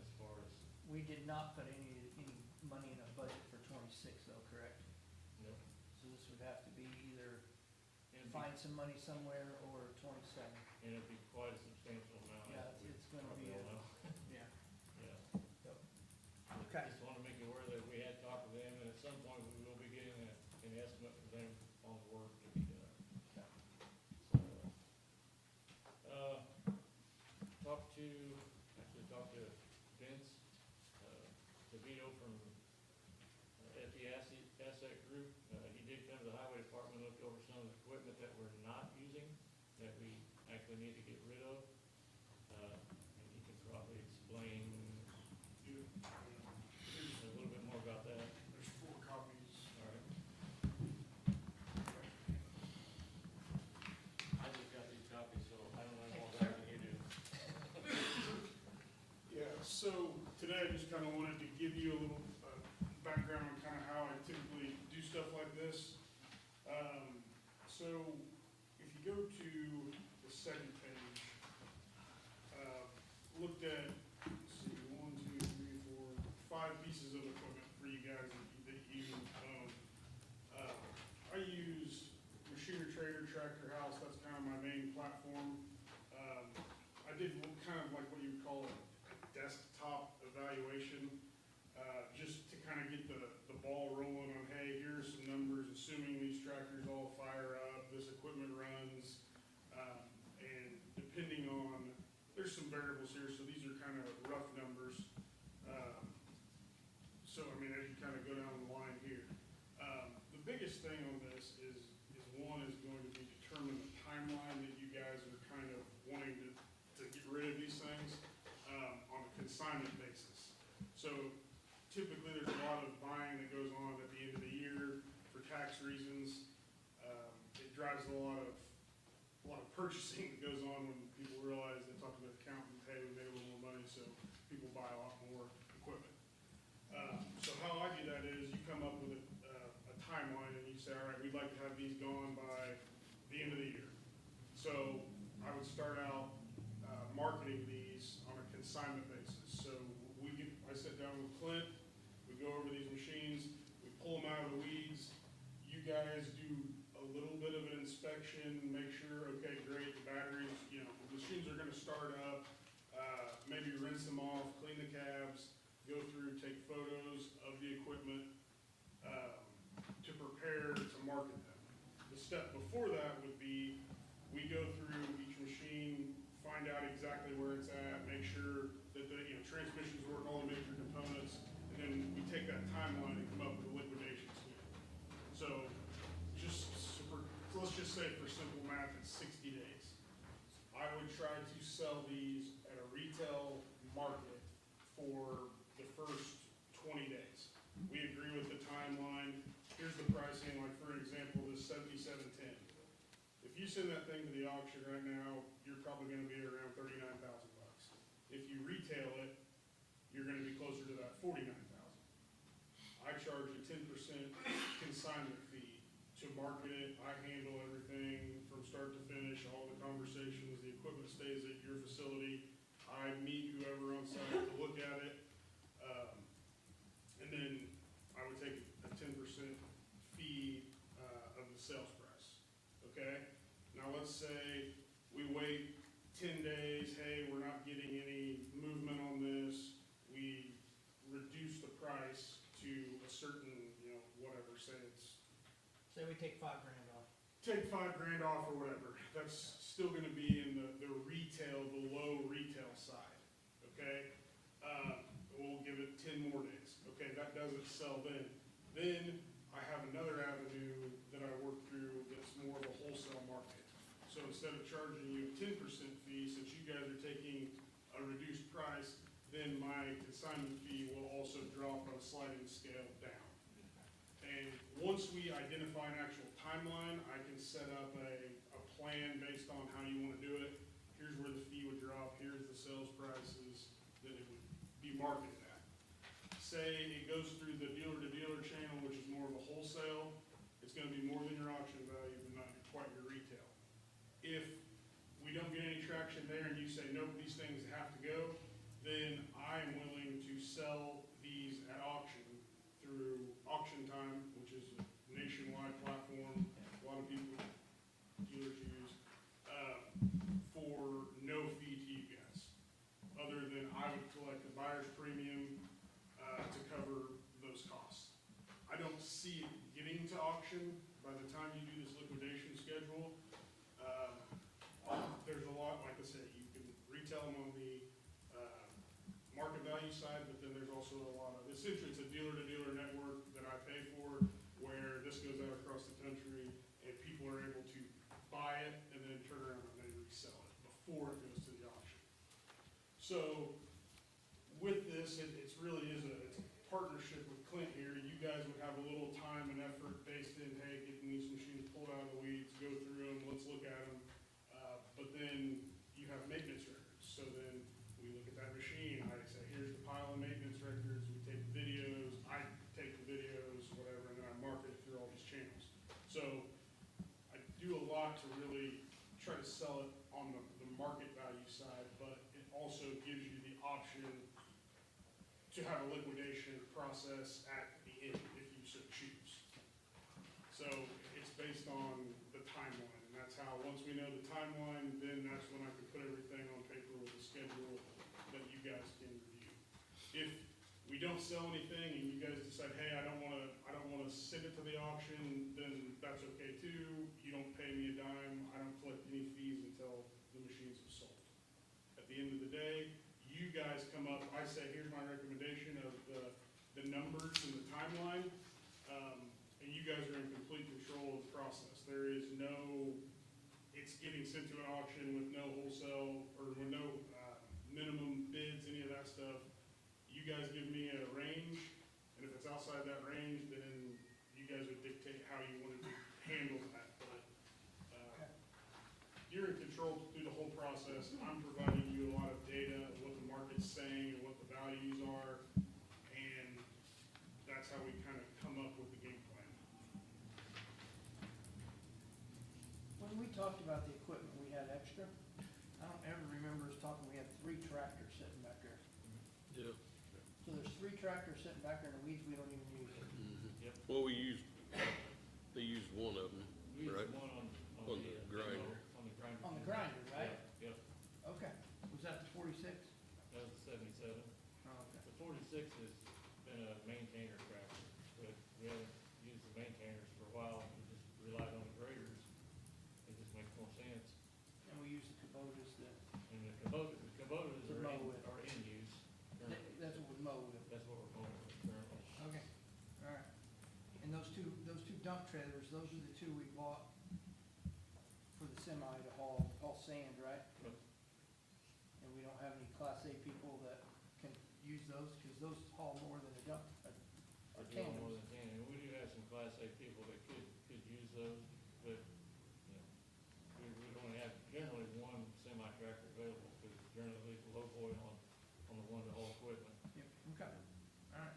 as far as, We did not put any money in a budget for 26 though, correct? no. So this would have to be either And find some money somewhere or 27. it'd be quite a substantial amount. Yeah, as we it's gonna probably be all a- know. Yeah. Yeah. Okay. Just wanna make you aware that we had talked to them and at some point we will be getting an estimate from them on the work to be done. Okay. So, talked to Vince, DeVito from FD Asset Group. He did come to the highway department, look over some of the equipment that we're not using, that we actually need to get rid of. And he can probably explain a little bit more about that. There's 4 copies. All right. I just got these copies, so I don't know more about it than you do. Yeah, so today I just kind of wanted to give you a little background on kind of how I typically do stuff like this. So if you go to the second page, looked at, let's see, 1, 2, 3, 4, 5 pieces of equipment for you guys that you own. I use Machiner Trader, Tractor House, that's kind of my main platform. I did kind of like what you would call a desktop evaluation, just to kind of get the ball rolling on, hey, here's some numbers, assuming these tractors all fire up, this equipment runs, and depending on, there's some variables here, so these are kind of rough numbers. So, I mean, as you kind of go down the line here, the biggest thing on this is one is going to be determine the timeline that you guys are kind of wanting to get rid of these things on a consignment basis. So typically there's a lot of buying that goes on at the end of the year for tax reasons. It drives a lot of purchasing that goes on when people realize, they talk to their accountant, hey, we made a little more money, so people buy a lot more equipment. So how I do that is you come up with a timeline and you say, all right, we'd like to have these gone by the end of the year. So I would start out marketing these on a consignment basis. So I sit down with Clint, we go over these machines, we pull them out of the weeds. You guys do a little bit of an inspection, make sure, okay, great, the batteries, the machines are gonna start up, maybe rinse them off, find out exactly where it's at, make sure that the, transmissions work, all the major components, and then we take that timeline and come up with a liquidation scheme. So let's just say for simple math, it's 60 days. I would try to sell these at a retail market for the first 20 days. We agree with the timeline. Here's the pricing, like for example, this 7710. If you send that thing to the auction right now, you're probably gonna be around 39,000 bucks. If you retail it, you're gonna be closer to that 49,000. I charge a 10% consignment fee to market it. I handle everything from start to finish, all the conversations, the equipment stays at your facility. I meet whoever on site to look at it. And then I would take a 10% fee of the sales price, okay? Now let's say we wait 10 days, hey, we're not getting any movement on this. We reduce the price to a certain, whatever, say we take $5,000 off. take $5,000 off or whatever. That's still gonna be in the retail, the low retail side, okay? We'll give it 10 more days. Okay, that doesn't sell then. Then I have another avenue that I work through that's more of a wholesale market. So instead of charging you a 10% fee, since you guys are taking a reduced price, then my consignment fee will also drop on a sliding scale down. And once we identify an actual timeline, I can set up a plan based on how you want to do it. Here's where the fee would drop, here's the sales prices that it would be marketed at. Say it goes through the dealer-to-dealer channel, which is more of a wholesale, it's gonna be more than your auction value, but not quite your retail. If we don't get any traction there and you say, nope, these things have to go, then I am willing to sell these at auction through Auction Time, which is a nationwide platform, a lot of people, dealers use, for no fee to you guys. Other than I would collect the buyer's premium to cover those costs. I don't see it getting to auction by the time you do this liquidation schedule. There's a lot, like I said, you can retail them on the market value side, but then there's also a lot of, essentially it's a dealer-to-dealer network that I pay for, where this goes out across the country and people are able to buy it and then turn around and they resell it before it goes to the auction. So with this, it's really is it's a partnership with Clint here. You guys would have a little time and effort based in, hey, getting these machines pulled out of the weeds, go through them, let's look at them. But then you have maintenance records. So then we look at that machine. I say, here's the pile of maintenance records. We take the videos. I take the videos, whatever, and then I market it through all these channels. So I do a lot to really try to sell it on the market value side, but it also gives you the option to have a liquidation process at the end if you so choose. So it's based on the timeline, and that's how, once we know the timeline, then that's when I can put everything on paper with a schedule that you guys can review. If we don't sell anything and you guys decide, hey, I don't wanna send it to the auction, then that's okay too. You don't pay me a dime, I don't collect any fees until the machines are sold. At the end of the day, you guys come up, I say, here's my recommendation of the numbers and the timeline, and you guys are in complete control of the process. There is no, it's getting sent to an auction with no wholesale, or with no minimum bids, any of that stuff. You guys give me a range, and if it's outside that range, then you guys would dictate how you wanted to handle that. But you're in control through the whole process. I'm providing you a lot of data of what the market's saying and what the values are, and that's how we kind of come up with the game plan. When we talked about the equipment we had extra, I don't ever remember us talking, we had 3 tractors sitting back there. Yeah. So there's 3 tractors sitting back there in the weeds, we don't even use it. Yep. Well, they used one of them, We use right? one on On the grinder. On the grinder. On the grinder, right? Yep, Okay. Was that the 46? that was the 77. Oh, okay. The 46 has been a maintainer tractor, but we haven't used the maintainers for a while. We just relied on the graders. It just makes more sense. And we use the Kubotas that, And the dump trailers, those are the two we bought for the semi to haul sand, right? Yep. And we don't have any Class A people that can use those, cause those haul more than a dump, a They're doing more tandem. than 10, and we do have some Class A people that could use those, but, you know, we'd only have generally one semi-tractor available, because generally leave the low boy on the one to haul equipment. Yep, okay, alright.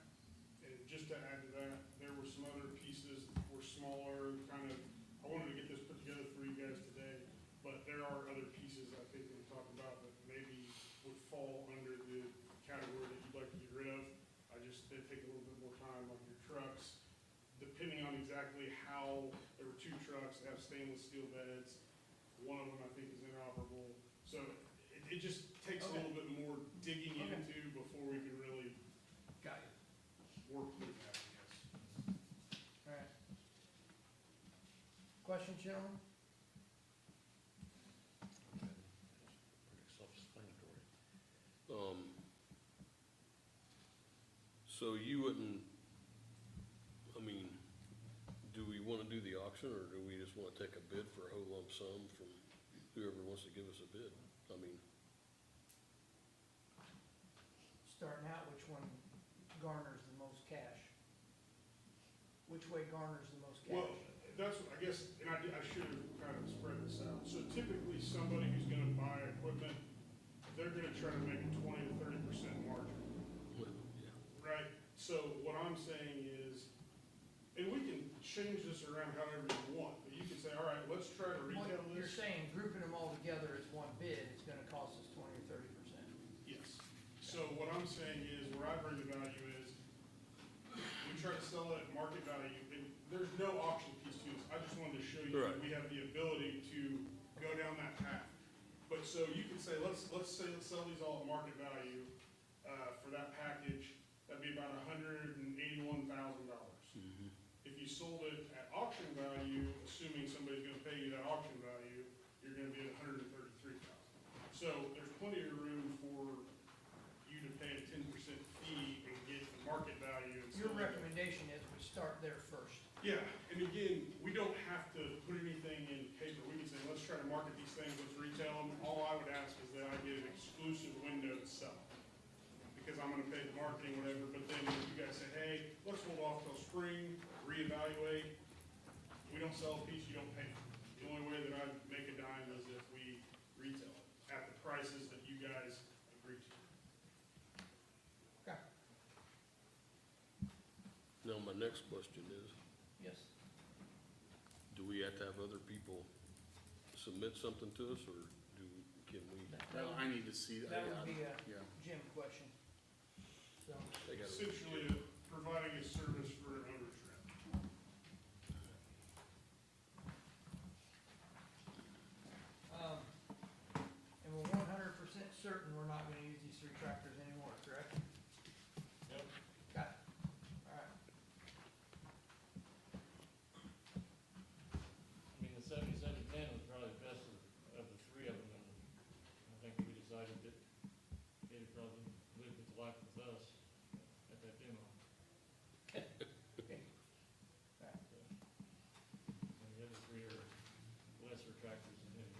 And just to add to that, there were some other pieces that were smaller, kind of, I wanted to get this put together for you guys today, but there are other pieces I think that we talked about that maybe would fall under the category that you'd like to get rid of. They take a little bit more time, like your trucks, depending on exactly how, there were 2 trucks that have stainless steel beds. One of them I think is inoperable, so it just takes a little bit more digging Okay. into before we can really Got you. work with that, I guess. Alright. Questions, gentlemen? Pretty self-explanatory. So you wouldn't, I mean, do we wanna do the auction, or do we just wanna take a bid for a whole lump sum from whoever wants to give us a bid? I mean, Starting out, which one garners the most cash? Which way garners the most cash? Well, that's, I guess, and I should have kind of spread this out. So typically, somebody who's gonna buy equipment, they're gonna try to make a 20 to 30% margin, well, yeah. right? So what I'm saying is, and we can change this around however you want, but you can say, all right, let's try to What retail you're this. saying, grouping them all together as one bid, it's gonna cost us 20 or 30%. Yes. So what I'm saying is, where I bring the value is, we try to sell it at market value, and there's no auction piece to this. I just wanted to show you that Right. we have the ability to go down that path. But so you could say, let's sell these all at market value, for that package, that'd be about $181,000. Mhm. If you sold it at auction value, assuming somebody's gonna pay you that auction value, you're gonna be at $133,000. So there's plenty of room for you to pay a 10% fee and get the market value and Your sell it. recommendation is we start there first. Yeah, and again, we don't have to put anything in paper. We can say, let's try to market these things, let's retail them. All I would ask is that I get an exclusive window to sell. Because I'm gonna pay the marketing, whatever, but then if you guys say, hey, let's hold off till spring, reevaluate. We don't sell a piece, you don't pay. The only way that I make a dime is if we retail it at the prices that you guys agree to. Okay. Now, my next question is, Yes. do we have to have other people submit something to us, or can we, That I need to see that. that would be a Yeah. Jim question. So, they gotta. Essentially, providing a service for an owner's rep. and we're 100% certain we're not gonna use these 3 tractors anymore, correct? Yep. Got it. Alright. I mean, the 7710 was probably the best of the 3 of them, and I think we decided that it'd probably live its life with us at that demo. Okay. Alright. And the other 3 are lesser tractors than it.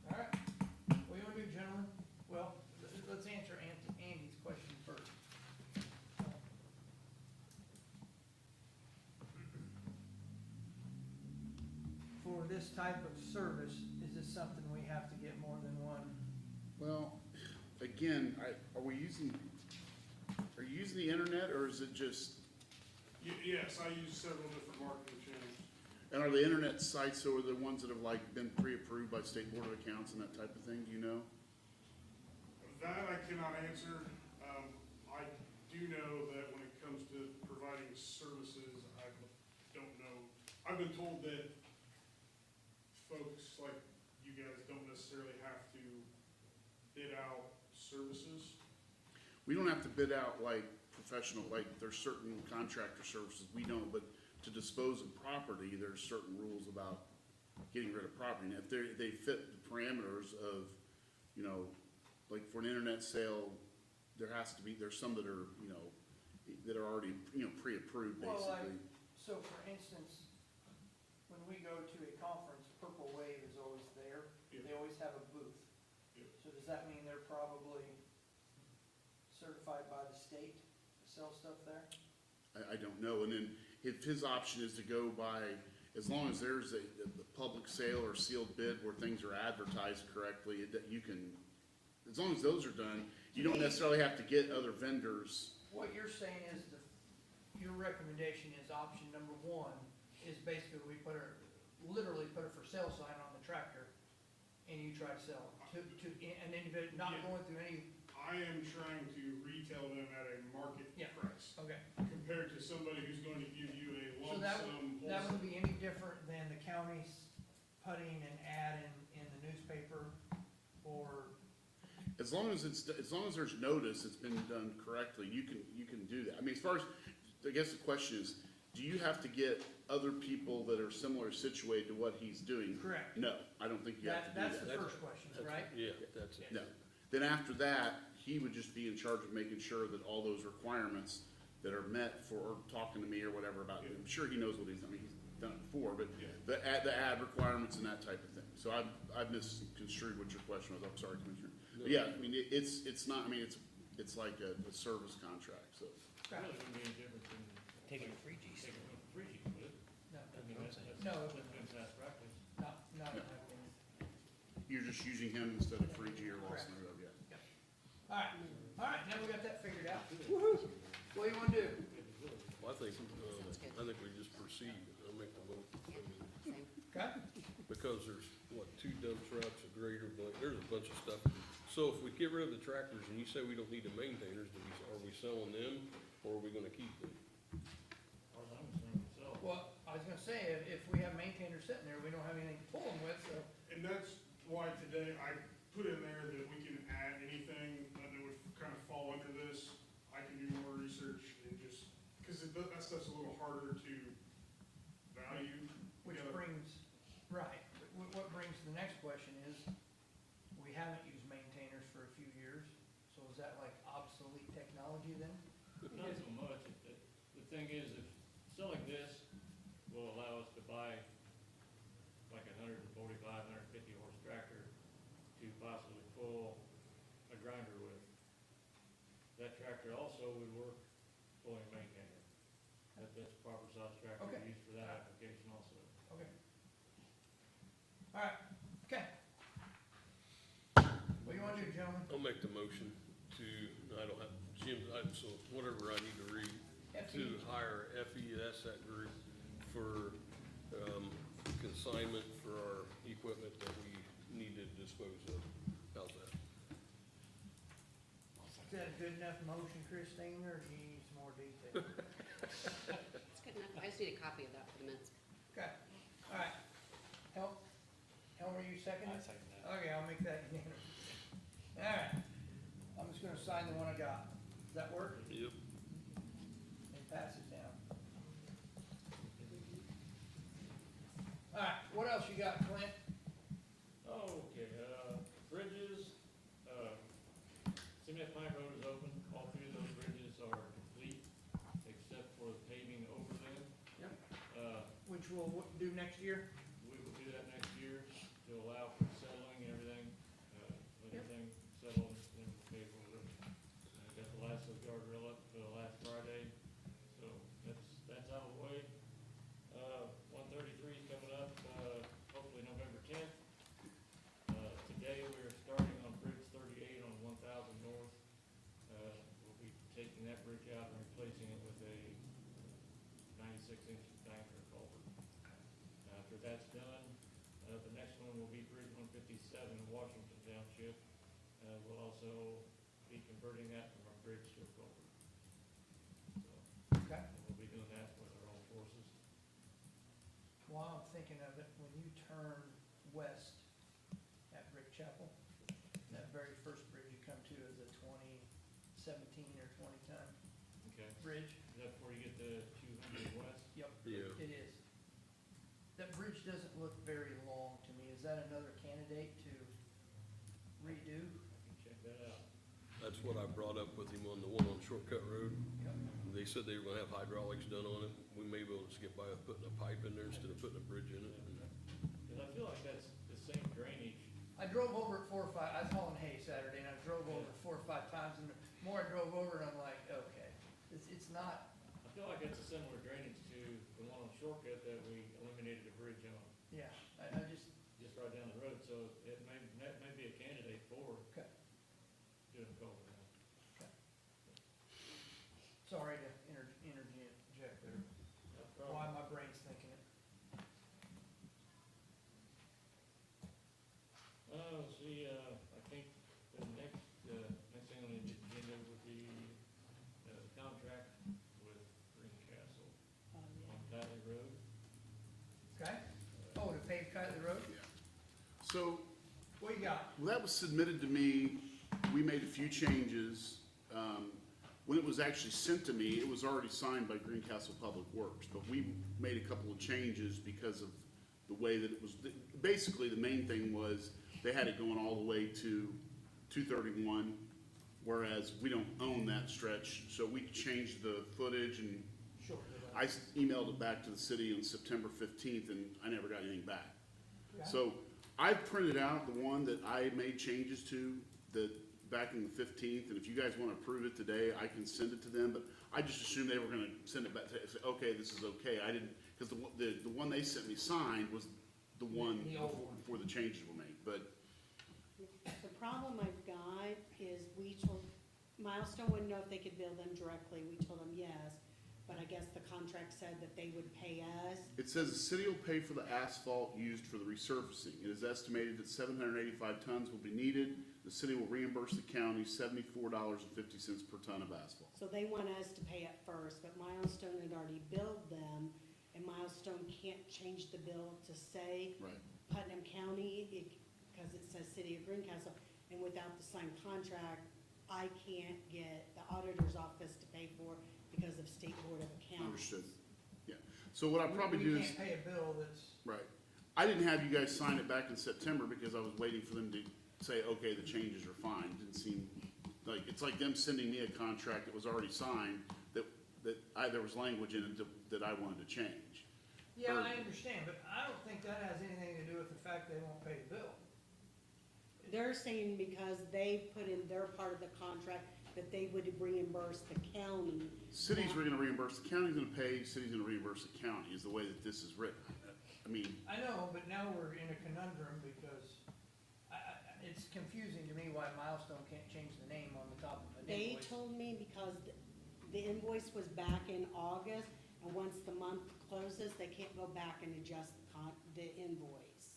Alright. What do you wanna do, gentlemen? Well, let's answer Andy's question first. For this type of service, is this something we have to get more than one? Well, again, are you using the internet, or is it just, Yes, I use several different marketing channels. and are the internet sites, so are the ones that have like been pre-approved by State Board of Accounts and that type of thing, do you know? That I cannot answer. I do know that when it comes to providing services, I don't know. I've been told that folks like you guys don't necessarily have to bid out services. We don't have to bid out like professional, like there's certain contractor services we don't, but to dispose of property, there's certain rules about getting rid of property. And if they fit the parameters of, you know, like for an internet sale, there's some that are, you know, that are already, pre-approved, Well, basically. So for instance, when we go to a conference, Purple Wave is always there. Yeah. They always have a booth. Yeah. So does that mean they're probably certified by the state to sell stuff there? I don't know, and then if his option is to go by, as long as there's a public sale or sealed bid where things are advertised correctly, that you can, as long as those are done, you don't necessarily have to get other vendors. What you're saying is your recommendation is option number one is basically we literally put a for sale sign on the tractor and you try to sell it to an individual, not Yeah. going through any, I am trying to retail them at a market Yeah. price, okay. compared to somebody who's going to give you a So lump that sum. that wouldn't be any different than the county's putting an ad in the newspaper or, As long as there's notice, it's been done correctly, you can do that. I mean, as far as, I guess the question is, do you have to get other people that are similar situated to what he's doing? correct. No, I don't think you have to do That's that. the first question, right? Yeah, that's it. No. Then after that, he would just be in charge of making sure that all those requirements that are met for talking to me or whatever about, I'm sure he knows what he's done it before, but Yeah. the ad requirements and that type of thing. So I've misconstrued what your question was, I'm sorry, Commissioner. But yeah, I mean, it's not, I mean, it's like a service contract, so. Really wouldn't be any different than. Taking free G's. Taking free G, would it? No, I mean, that's No. been past practice. not in my opinion. You're just using him instead of free G or Lawson or whatever, yeah. All right, now we got that figured out. Woo-hoo. What do you wanna do? Well, Sounds good. I think we just proceed, I'll make the vote. I mean, Same. Okay? because there's, what, 2 dump trucks, a grader, but there's a bunch of stuff. So if we get rid of the tractors and you say we don't need the maintainers, are we selling them or are we gonna keep them? Or I'm concerned myself. Well, I was gonna say, if we have maintainers sitting there, we don't have anything to pull them with, so. And that's why today I put in there that we can add anything that would kind of fall under this. I can do more research and just, because that stuff's a little harder to value. Which together. brings, right, what brings the next question is, we haven't used maintainers for a few years, so is that like obsolete technology then? Not so much. The thing is, if selling this will allow us to buy like 145, 150 horse tractor to possibly pull a grinder with. That tractor also would work pulling a maintainer. That's a proper size tractor Okay. used for that application also. Okay. All right, okay. What do you wanna do, gentlemen? I'll make the motion to, I don't have, Jim, so whatever I need to read, to hire FE, that's that group, for, consignment for our equipment that we need to dispose of. How's that? Is that a good enough motion, Christine, or do you need some more detail? It's good enough. I just need a copy of that for the minutes. Okay, all right. Helmer, you second? I second that. Okay, I'll make that unanimous. All right, I'm just gonna sign the one I got. Does that work? Yep. And pass it down. All right, what else you got, Clint? Okay, bridges, Cement Pine Road is open, all 3 of those bridges are complete, except for the paving over them. Yep. Uh, Which we'll do next year? we will do that next year to allow for settling and everything, let Yep. everything settle and pay for it. Got the last of the guardrail up last Friday, so that's out of the way. 133 is coming up, hopefully November 10th. Today we're starting on Bridge 38 on 1000 North. We'll be taking that bridge out and replacing it with a 96-inch diameter culvert. After that's done, the next one will be Bridge 157 in Washington Township. We'll also be converting that from a bridge to a culvert. So, Okay. and we'll be doing that with our own forces. While I'm thinking of it, when you turn west at Brick Chapel, that very first bridge you come to is a 2017 or 2010 Okay. bridge. Is that before you get to 200 west? Yep. Yeah. It is. That bridge doesn't look very long to me. Is that another candidate to redo? I can check that out. That's what I brought up with him on the one on Shortcut Road. Yep. they said they were gonna have hydraulics done on it. We may be able to skip by with putting a pipe in there instead of putting a bridge in it. Cause I feel like that's the same drainage. I drove over it 4 or 5, I was hauling hay Saturday, and I drove over it 4 or 5 times, and the more I drove over it, I'm like, okay, it's not, I feel like it's a similar drainage to the one on Shortcut that we eliminated a bridge on, yeah, I just, just right down the road, so that may be a candidate for okay, doing culvert now. okay. Sorry to interject there, No problem. why my brain's thinking it. See, I think the next thing on the agenda would be, the contract with Greencastle Oh, yeah. on Valley Road. Okay? Oh, to pave Kylie Road? Yeah. So, What you got? well, that was submitted to me, we made a few changes. When it was actually sent to me, it was already signed by Greencastle Public Works, but we made a couple of changes because of the way that it was, basically, the main thing was, they had it going all the way to 231, whereas we don't own that stretch, so we changed the footage, and Sure. I emailed it back to the city on September 15th, and I never got anything back. Okay. So I printed out the one that I made changes to, back in the 15th, and if you guys want to approve it today, I can send it to them, but I just assumed they were going to send it back, say, okay, this is okay. I didn't, because the one they sent me signed was the one The old one. before the changes were made, but The problem I've got is we told, Milestone wouldn't know if they could bill them directly, we told them yes, but I guess the contract said that they would pay us. it says the city will pay for the asphalt used for the resurfacing. It is estimated that 785 tons will be needed. The city will reimburse the county $74.50 per ton of asphalt. So they want us to pay it first, but Milestone had already billed them, and Milestone can't change the bill to say Right. Putnam County, because it says City of Greencastle, and without the signed contract, I can't get the auditor's office to pay for it because of State Board of Accounts. Understood. Yeah. So what I'll probably do We is, can't pay a bill that's, right. I didn't have you guys sign it back in September because I was waiting for them to say, okay, the changes are fine. Didn't seem, like, it's like them sending me a contract that was already signed, there was language in it that I wanted to change. yeah, I understand, but I don't think that has anything to do with the fact they won't pay the bill. They're saying because they put in their part of the contract, that they would reimburse the county. Cities were gonna reimburse, the county's gonna pay, city's gonna reimburse the county, is the way that this is written. I mean, I know, but now we're in a conundrum because it's confusing to me why Milestone can't change the name on the top of an They invoice. told me because the invoice was back in August, and once the month closes, they can't go back and adjust the invoice.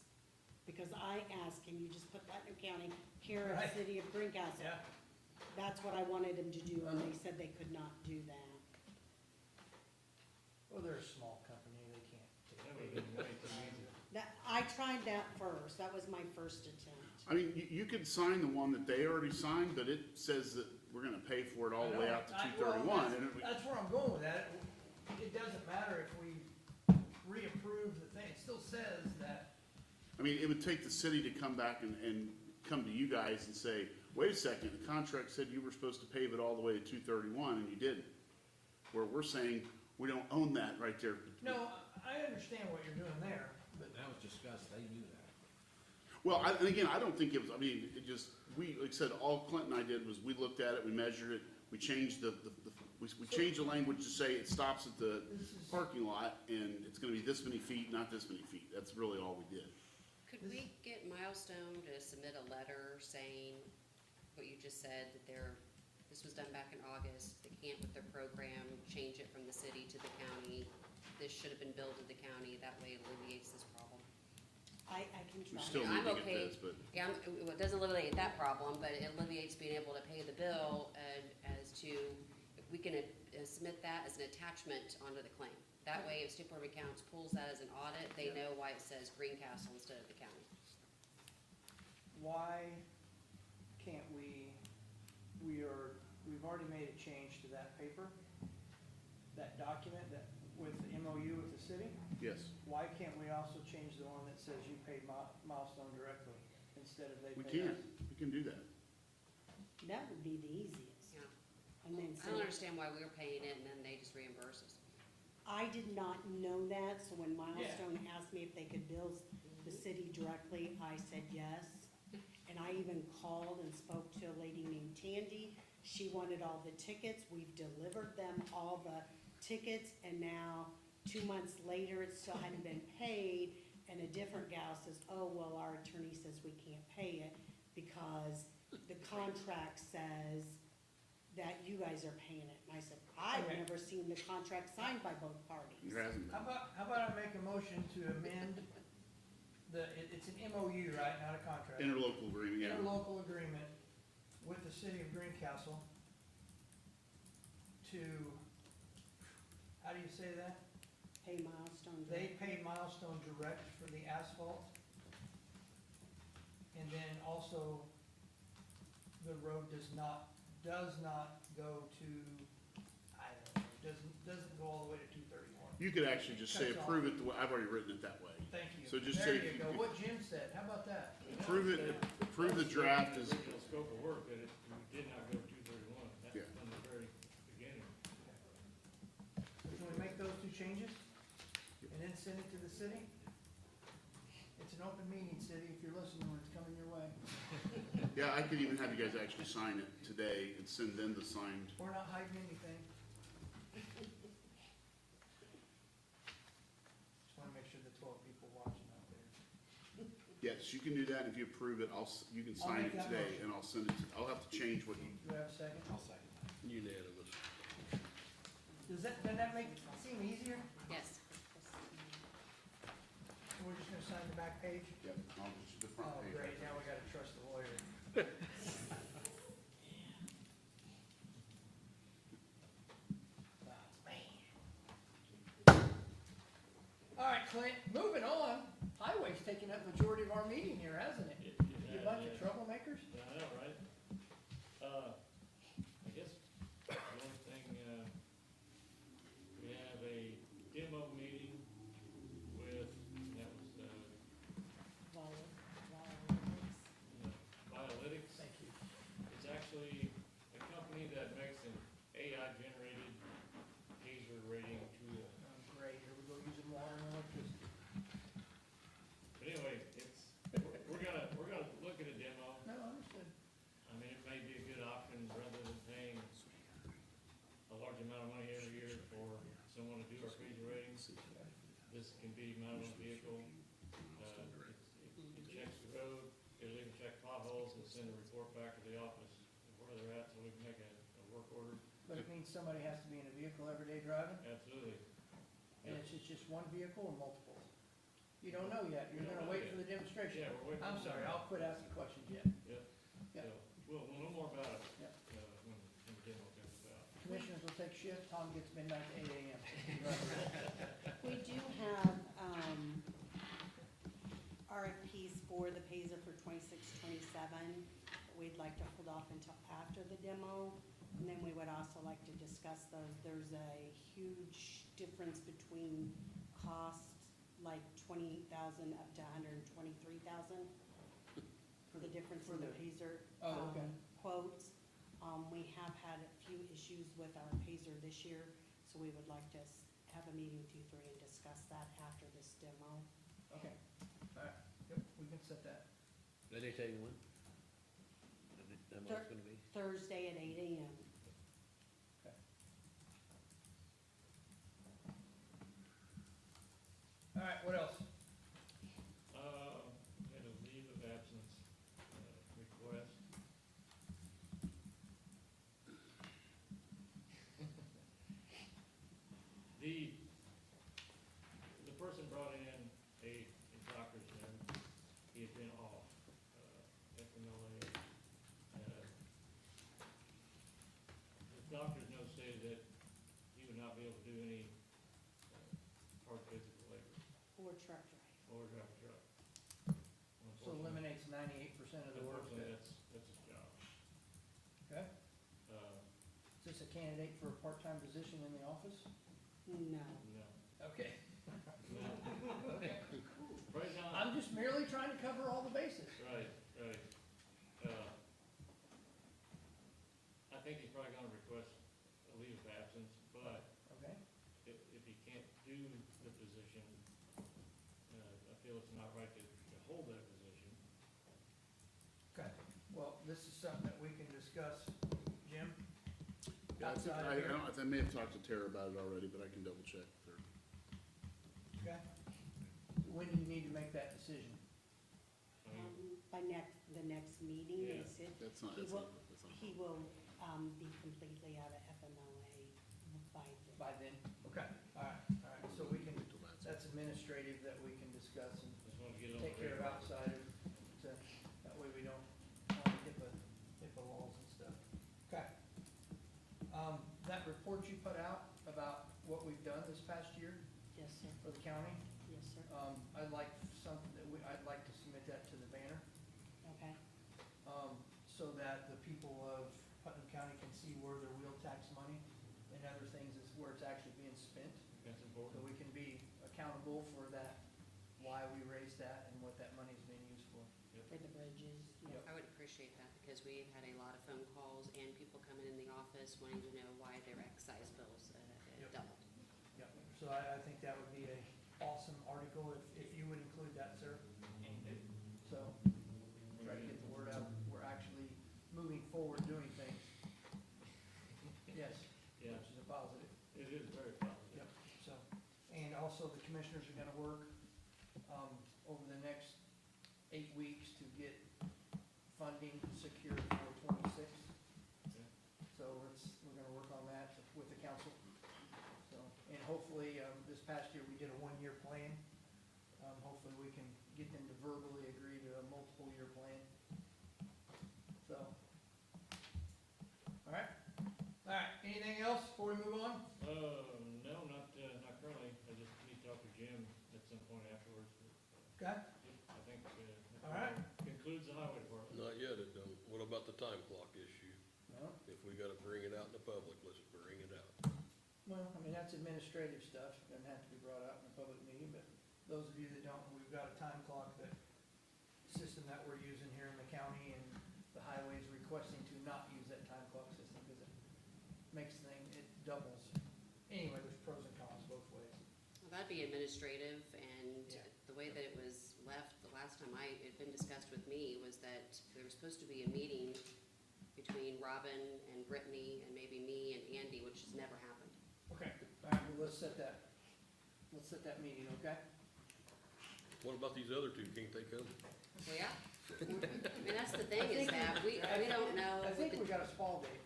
Because I asked, can you just put Putnam County, care of Right. City of Greencastle? Yeah, That's what I wanted them to do, and they said they could not do that. well, they're a small company, they can't. That would have been way too easy. I tried that first, that was my first attempt. I mean, you could sign the one that they already signed, but it says that we're gonna pay for it all the way out to I know, 231. well, and it- that's where I'm going with that. It doesn't matter if we reapprove the thing, it still says that, I mean, it would take the city to come back and come to you guys and say, wait a second, the contract said you were supposed to pave it all the way to 231 and you didn't. Where we're saying, we don't own that right there. no, I understand what you're doing there, but That was discussed, they knew that. Well, and again, I don't think it was, I mean, it just, like I said, all Clint and I did was we looked at it, we measured it, we changed we changed the language to say it stops at the this is, parking lot and it's gonna be this many feet, not this many feet. That's really all we did. Could we get Milestone to submit a letter saying what you just said, that this was done back in August, they can't with their program, change it from the city to the county, this should have been billed to the county, that way it alleviates this problem. I can We try. still I'm need to okay. get this, but. Yeah, well, it doesn't alleviate that problem, but it alleviates being able to pay the bill as to, if we can submit that as an attachment onto the claim. That way, if State Board of Accounts pulls that as an audit, they know why it says Greencastle instead of the county. why can't we've already made a change to that paper, that document that with the MOU with the city? Yes, Why can't we also change the one that says you paid Milestone directly instead of they we paid can, us? we can do that. That would be the easiest. Yeah. and then I send don't it. understand why we're paying it and then they just reimburse us. I did not know that, so when Milestone asked me if they could bill the city directly, I said yes. And I even called and spoke to a lady named Tandy. She wanted all the tickets. We've delivered them all the tickets, and now 2 months later, it still hadn't been paid. And a different gal says, oh, well, our attorney says we can't pay it because the contract says that you guys are paying it. And I said, I've Okay. never seen the contract signed by both parties. There hasn't been. How about I make a motion to amend it's an MOU, right, not a contract? Interlocal agreement, yeah. Interlocal agreement with the city of Greencastle to, how do you say that? Pay Milestone. They pay Milestone direct for the asphalt. And then also, the road does not go to, I don't know, doesn't go all the way to 231. You could actually just say Cuts off. approve it, I've already written it that way. Thank you. So just There say you go, what Jim said, how about that? Approve it, approve the draft as, Original scope of work, that it did not go to 231. That's Yeah. from the very beginning. Can we make those two changes? And then send it to the city? It's an open meeting, city, if you're listening, or it's coming your way. yeah, I could even have you guys actually sign it today and send them the signed. We're not hiding anything. Just wanna make sure the 12 people watching out there. Yes, you can do that. If you approve it, you can sign make it that today motion. and I'll send it, I'll have to change what you, Do I have a second? Unanimous. Doesn't that make it seem easier? Yes. We're just gonna sign the back page? yep, I'll get you the front Oh, page. great, now we gotta trust the lawyer. All right, Clint, moving on. Highway's taking up majority of our meeting here, hasn't it? You bunch of troublemakers? Yeah, I know, right? I guess the only thing, we have a demo meeting with, that was, Biolytics. Thank you. It's actually a company that makes an AI-generated taser rating tool. Oh, great, here we go using water and electricity. But anyway, we're gonna look at a demo. No, understood. I mean, it may be a good option rather than paying a large amount of money every year for someone to do our taser ratings. This can be mounted on a vehicle. It checks the road, it'll even check potholes and send a report back to the office of where they're at, so we can make a work order. But it means somebody has to be in a vehicle every day driving? Absolutely. And it's just one vehicle or multiple? You don't know yet, you're We don't gonna know wait yet. for the demonstration? Yeah, we're waiting. I'm for the sorry, demo. I'll quit asking questions yet. Yep. Yeah. So, we'll know more about it, Yeah. when the demo comes about. Commissioners will take shift, Tom gets midnight to 8 AM. We do have, RFPs for the Payzer for 26-27. We'd like to hold off until after the demo, and then we would also like to discuss those. There's a huge difference between costs, like 28,000 up to 123,000 for the difference in the Payzer Oh, okay. quotes. We have had a few issues with our Payzer this year, so we would like to have a meeting with you three and discuss that after this demo. Okay, all right, yep, we can set that. Did they tell you when? That Thur- it's gonna be? Thursday at 8 AM. Okay. All right, what else? Had a leave of absence, request. The person brought in a doctor's note. He had been off, FMLA. The doctor's note stated that he would not be able to do any, hard physical labor Or truck drive. or drive a truck. So eliminates 98% of the work. Unfortunately, that's his job. Okay, Uh, is this a candidate for a part-time position in the office? No. no. Okay. No. Okay. Right now, I'm just merely trying to cover all the bases. right. I think he's probably gonna request leave of absence, but Okay? if he can't do the position, I feel it's not right to hold that position. Okay, well, this is something that we can discuss, Jim. Yeah, I think, outside of here. I may have talked to Tara about it already, but I can double check with her. Okay? When do you need to make that decision? I mean, By the next meeting, Yeah. they said That's not, he that's will, not, that's not. he will, be completely out of FMLA by then. By then? Okay, all right, so we can, that's administrative that we can discuss and just want to get it on take the care of radar. outside of, that way we don't, HIPAA laws and stuff. Okay. That report you put out about what we've done this past year Yes, sir. for the county, Yes, sir. I'd like something that I'd like to submit that to the banner, Okay. so that the people of Putnam County can see where their wheel tax money and other things is where it's actually being spent. That's So important. we can be accountable for that, why we raised that and what that money's being used for. For the bridges. Yep. I would appreciate that, because we had a lot of phone calls and people coming in the office wanting to know why their excise bills Yep. doubled. Yep, so I think that would be a awesome article if you would include that, sir. So, try to get the word out, we're actually moving forward, doing things. Yes, Yeah. which is a positive. It is very positive. Yep, so, and also the commissioners are gonna work, over the next 8 weeks to get funding secured for 26. Okay. So we're gonna work on that with the council. So, and hopefully, this past year, we did a 1-year plan. Hopefully, we can get them to verbally agree to a multiple year plan. So, all right, anything else before we move on? No, not currently. I just need to talk to Jim at some point afterwards. Okay, I think, that All right. concludes the highway department. Not yet, it don't. What about the time clock issue? well, If we gotta bring it out in the public, let's bring it out. I mean, that's administrative stuff, doesn't have to be brought out in a public meeting, but those of you that don't, we've got a time clock that, system that we're using here in the county, and the highway's requesting to not use that time clock system, because it makes it doubles. Anyway, there's pros and cons both ways. Well, that'd be administrative, and Yeah. the way that it was left the last time it had been discussed with me was that there was supposed to be a meeting between Robin and Brittany and maybe me and Andy, which has never happened. Okay, all right, well, let's set that meeting, okay? What about these other two? Can't they come? Well, yeah. I mean, that's the thing, is that we don't know. I think we got a small date.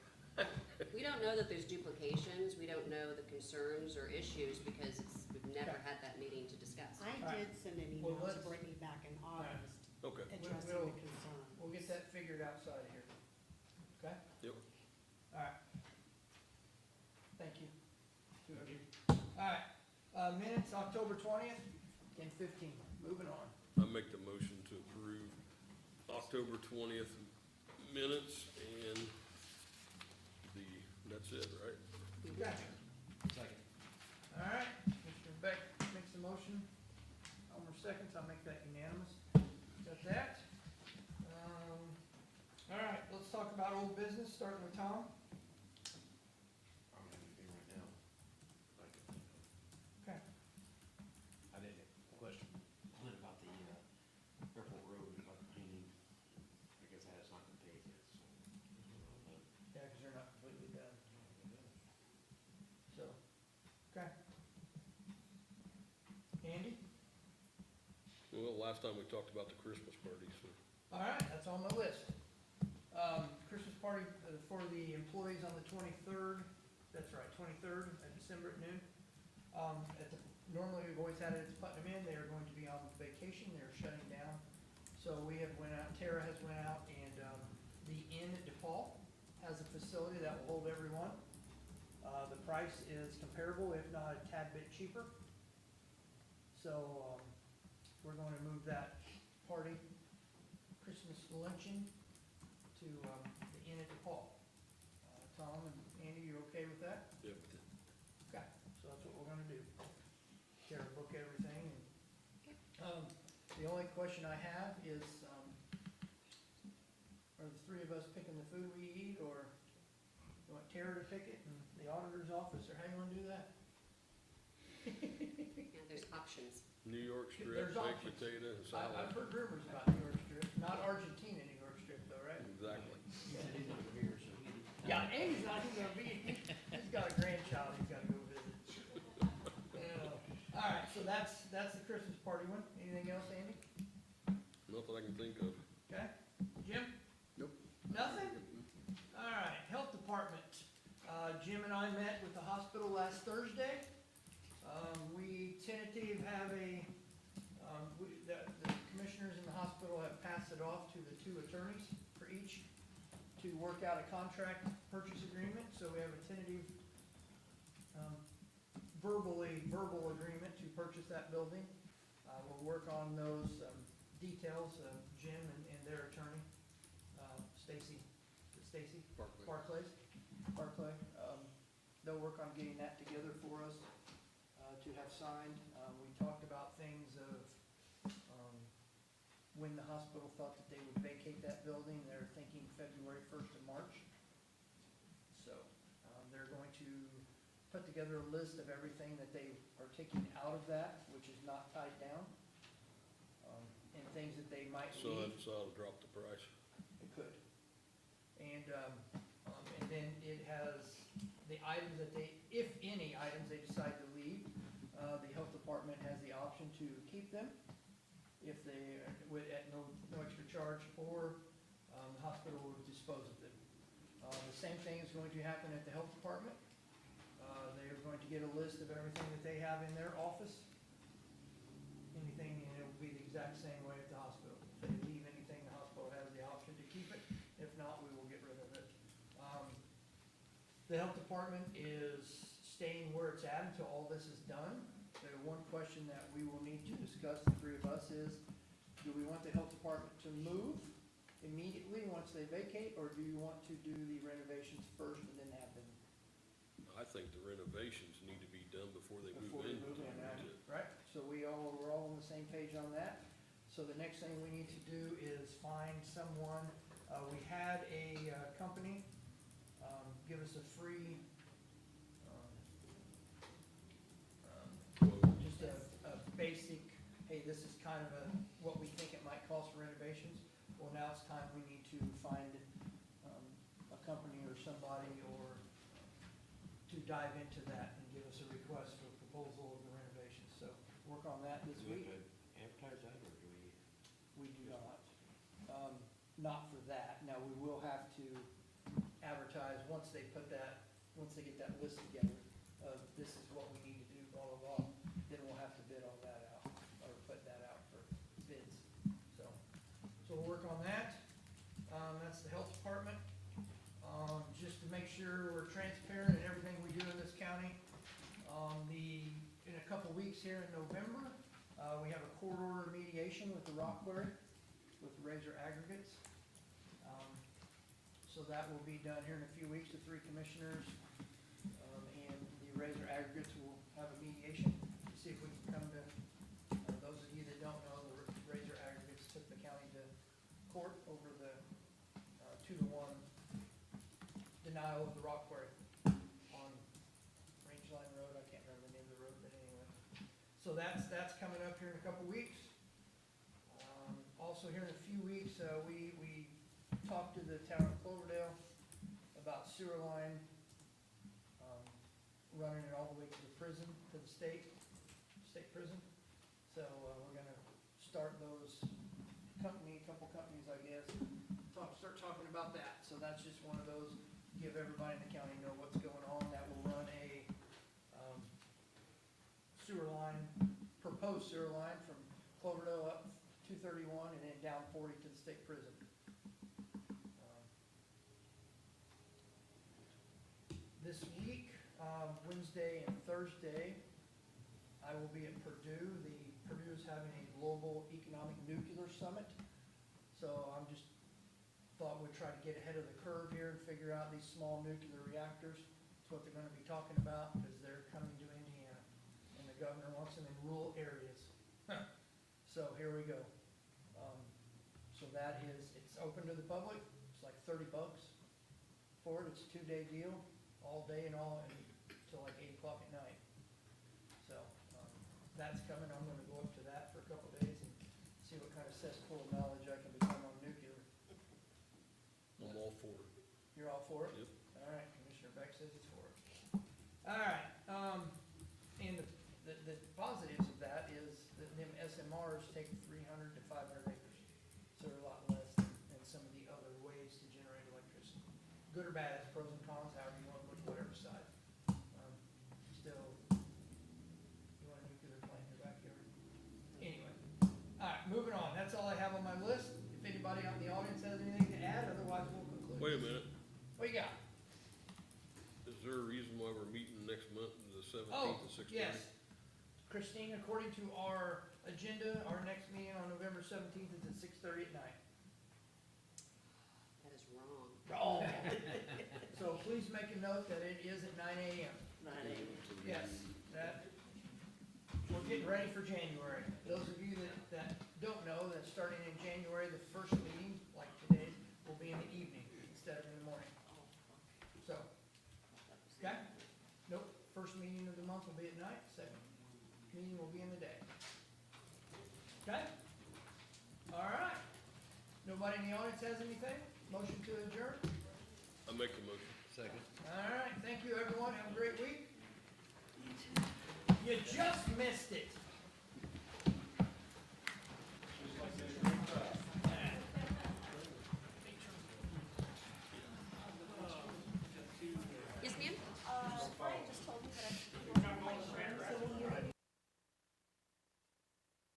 We don't know that there's duplications, we don't know the concerns or issues, because we've never Okay. had that meeting to discuss. I did send an Well, email to let's- Brittany back in August Okay. addressing We'll- the concerns. We'll get that figured outside of here, okay? Yep. All right. Thank you. Two of Thank you. All right, minutes, October 20th and 15th, moving on. I make the motion to approve October 20th minutes and that's it, right? Okay. Second. All right, Mr. Beck makes the motion. Elmer seconds, I'll make that unanimous. Got that. All right, let's talk about old business, starting with Tom. I don't have anything right now. I can think of. Okay. I did have a question, Clint, about the, airport road, about the painting. I guess that has not been paid yet, so. Yeah, because they're not completely done. So, okay. Andy? Well, last time we talked about the Christmas party, so. All right, that's on my list. Christmas party for the employees on the 23rd, that's right, 23rd of December at noon. Normally, we've always had it at Putnam Inn, they are going to be on vacation, they're shutting down. So we have went out, Tara has went out, and the Inn at DePaul has a facility that will hold everyone. The price is comparable, if not a tad bit cheaper. So, we're going to move that party, Christmas luncheon, to the Inn at DePaul. Tom and Andy, you okay with that? Yep. Okay, so that's what we're gonna do. Tara, book everything, and, the only question I have is, are the three of us picking the food we eat, or you want tear the ticket and the auditor's office, or how you wanna do that? Yeah, there's options. New York strip, There's baked options. potato, and I've salad. heard rumors about New York strip, not Argentina New York strip though, right? Exactly. He said he's not here, so he. Yeah, Andy's not even gonna be, he's got a grandchild he's gotta go visit. Yeah. All right, so that's the Christmas party one. Anything else, Andy? Nothing I can think of. Okay. Jim? Nope. Nothing? All right, health department. Jim and I met with the hospital last Thursday. We tentative have the commissioners in the hospital have passed it off to the 2 attorneys for each to work out a contract purchase agreement. So we have a tentative, verbal agreement to purchase that building. We'll work on those details, Jim and their attorney, Stacy, Barclay. They'll work on getting that together for us to have signed. We talked about things of when the hospital thought that they would vacate that building. They're thinking February 1st of March. So they're going to put together a list of everything that they are taking out of that, which is not tied down, and things that they might So leave. that'll drop the price. It could. And then it has the items that they, if any items they decide to leave, the health department has the option to keep them if they, at no extra charge, or the hospital will dispose of them. The same thing is going to happen at the health department. They are going to get a list of everything that they have in their office. Anything, and it will be the exact same way at the hospital. If they leave anything, the hospital has the option to keep it. If not, we will get rid of it. The health department is staying where it's at until all this is done. The one question that we will need to discuss, the 3 of us, is do we want the health department to move immediately once they vacate, or do you want to do the renovations first and then have them? I think the renovations need to be done before they move Before they in. move in, right? So we're all on the same page on that. So the next thing we need to do is find someone, we had a company give us a free, just a basic, hey, this is kind of what we think it might cost for renovations. Well, now it's time we need to find a company or somebody or to dive into that and give us a request for a proposal of the renovations. So work on that this Do we week. have to advertise that, or do we? We do not. Not for that. Now, we will have to advertise once they get that list together of this is what we need to do, blah, blah, blah. Then we'll have to bid all that out, or put that out for bids. So we'll work on that. That's the health department. Just to make sure we're transparent in everything we do in this county. In a couple weeks here in November, we have a court order mediation with the rock quarry, with Razor Aggregates. So that will be done here in a few weeks. The 3 commissioners and the Razor Aggregates will have a mediation to see if we can come to, those of you that don't know, the Razor Aggregates took the county to court over the 2-1 denial of the rock quarry on Rangeline Road. I can't remember the name of the road, but anyway. So that's coming up here in a couple weeks. Also here in a few weeks, we talked to the town of Cloverdale about sewer line, running it all the way to the prison, to the state prison. So we're gonna start those couple companies, I guess, start talking about that. So that's just one of those, give everybody in the county know what's going on. That will run a sewer line, proposed sewer line from Cloverdale up 231 and then down 40 to the state prison. This week, Wednesday and Thursday, I will be at Purdue. Purdue's having a global economic nuclear summit. So I'm just thought we'd try to get ahead of the curve here and figure out these small nuclear reactors. That's what they're gonna be talking about, because they're coming to Indiana. And the governor wants them in rural areas. So here we go. So it's open to the public. It's like $30 for it. It's a 2-day deal. all day and all, and till like 8 o'clock at night. So, that's coming, I'm gonna go up to that for a couple days and see what kind of cesspool of knowledge I can become on nuclear. I'm all for it. You're all for it? Yep. All right, Commissioner Beck says he's for it. All right, and the positives of that is that them SMRs take 300 to 500 acres. So they're a lot less than some of the other ways to generate electricity. Good or bad, it's pros and cons, however you want to look at whatever side. Still, you want a nuclear plant in your backyard. Anyway, all right, moving on. That's all I have on my list. If anybody out in the audience has anything to add, otherwise we'll conclude. Wait a minute, What you got? is there a reason why we're meeting next month, the Oh, seventeenth at 6:30? yes. Christine, according to our agenda, our next meeting on November 17th is at 6:30 at night. That is wrong. Wrong. So please make a note that it is at 9 AM. 9 a.m. Yes, that, we're getting ready for January. Those of you that don't know, that starting in January, the first meeting, like today, will be in the evening instead of in the morning. So, okay? Nope, first meeting of the month will be at night, second meeting will be in the day. Okay? All right. Nobody in the audience has anything? Motion to adjourn? I make the motion. Second. All right, thank you, everyone. Have a great week. You just missed it.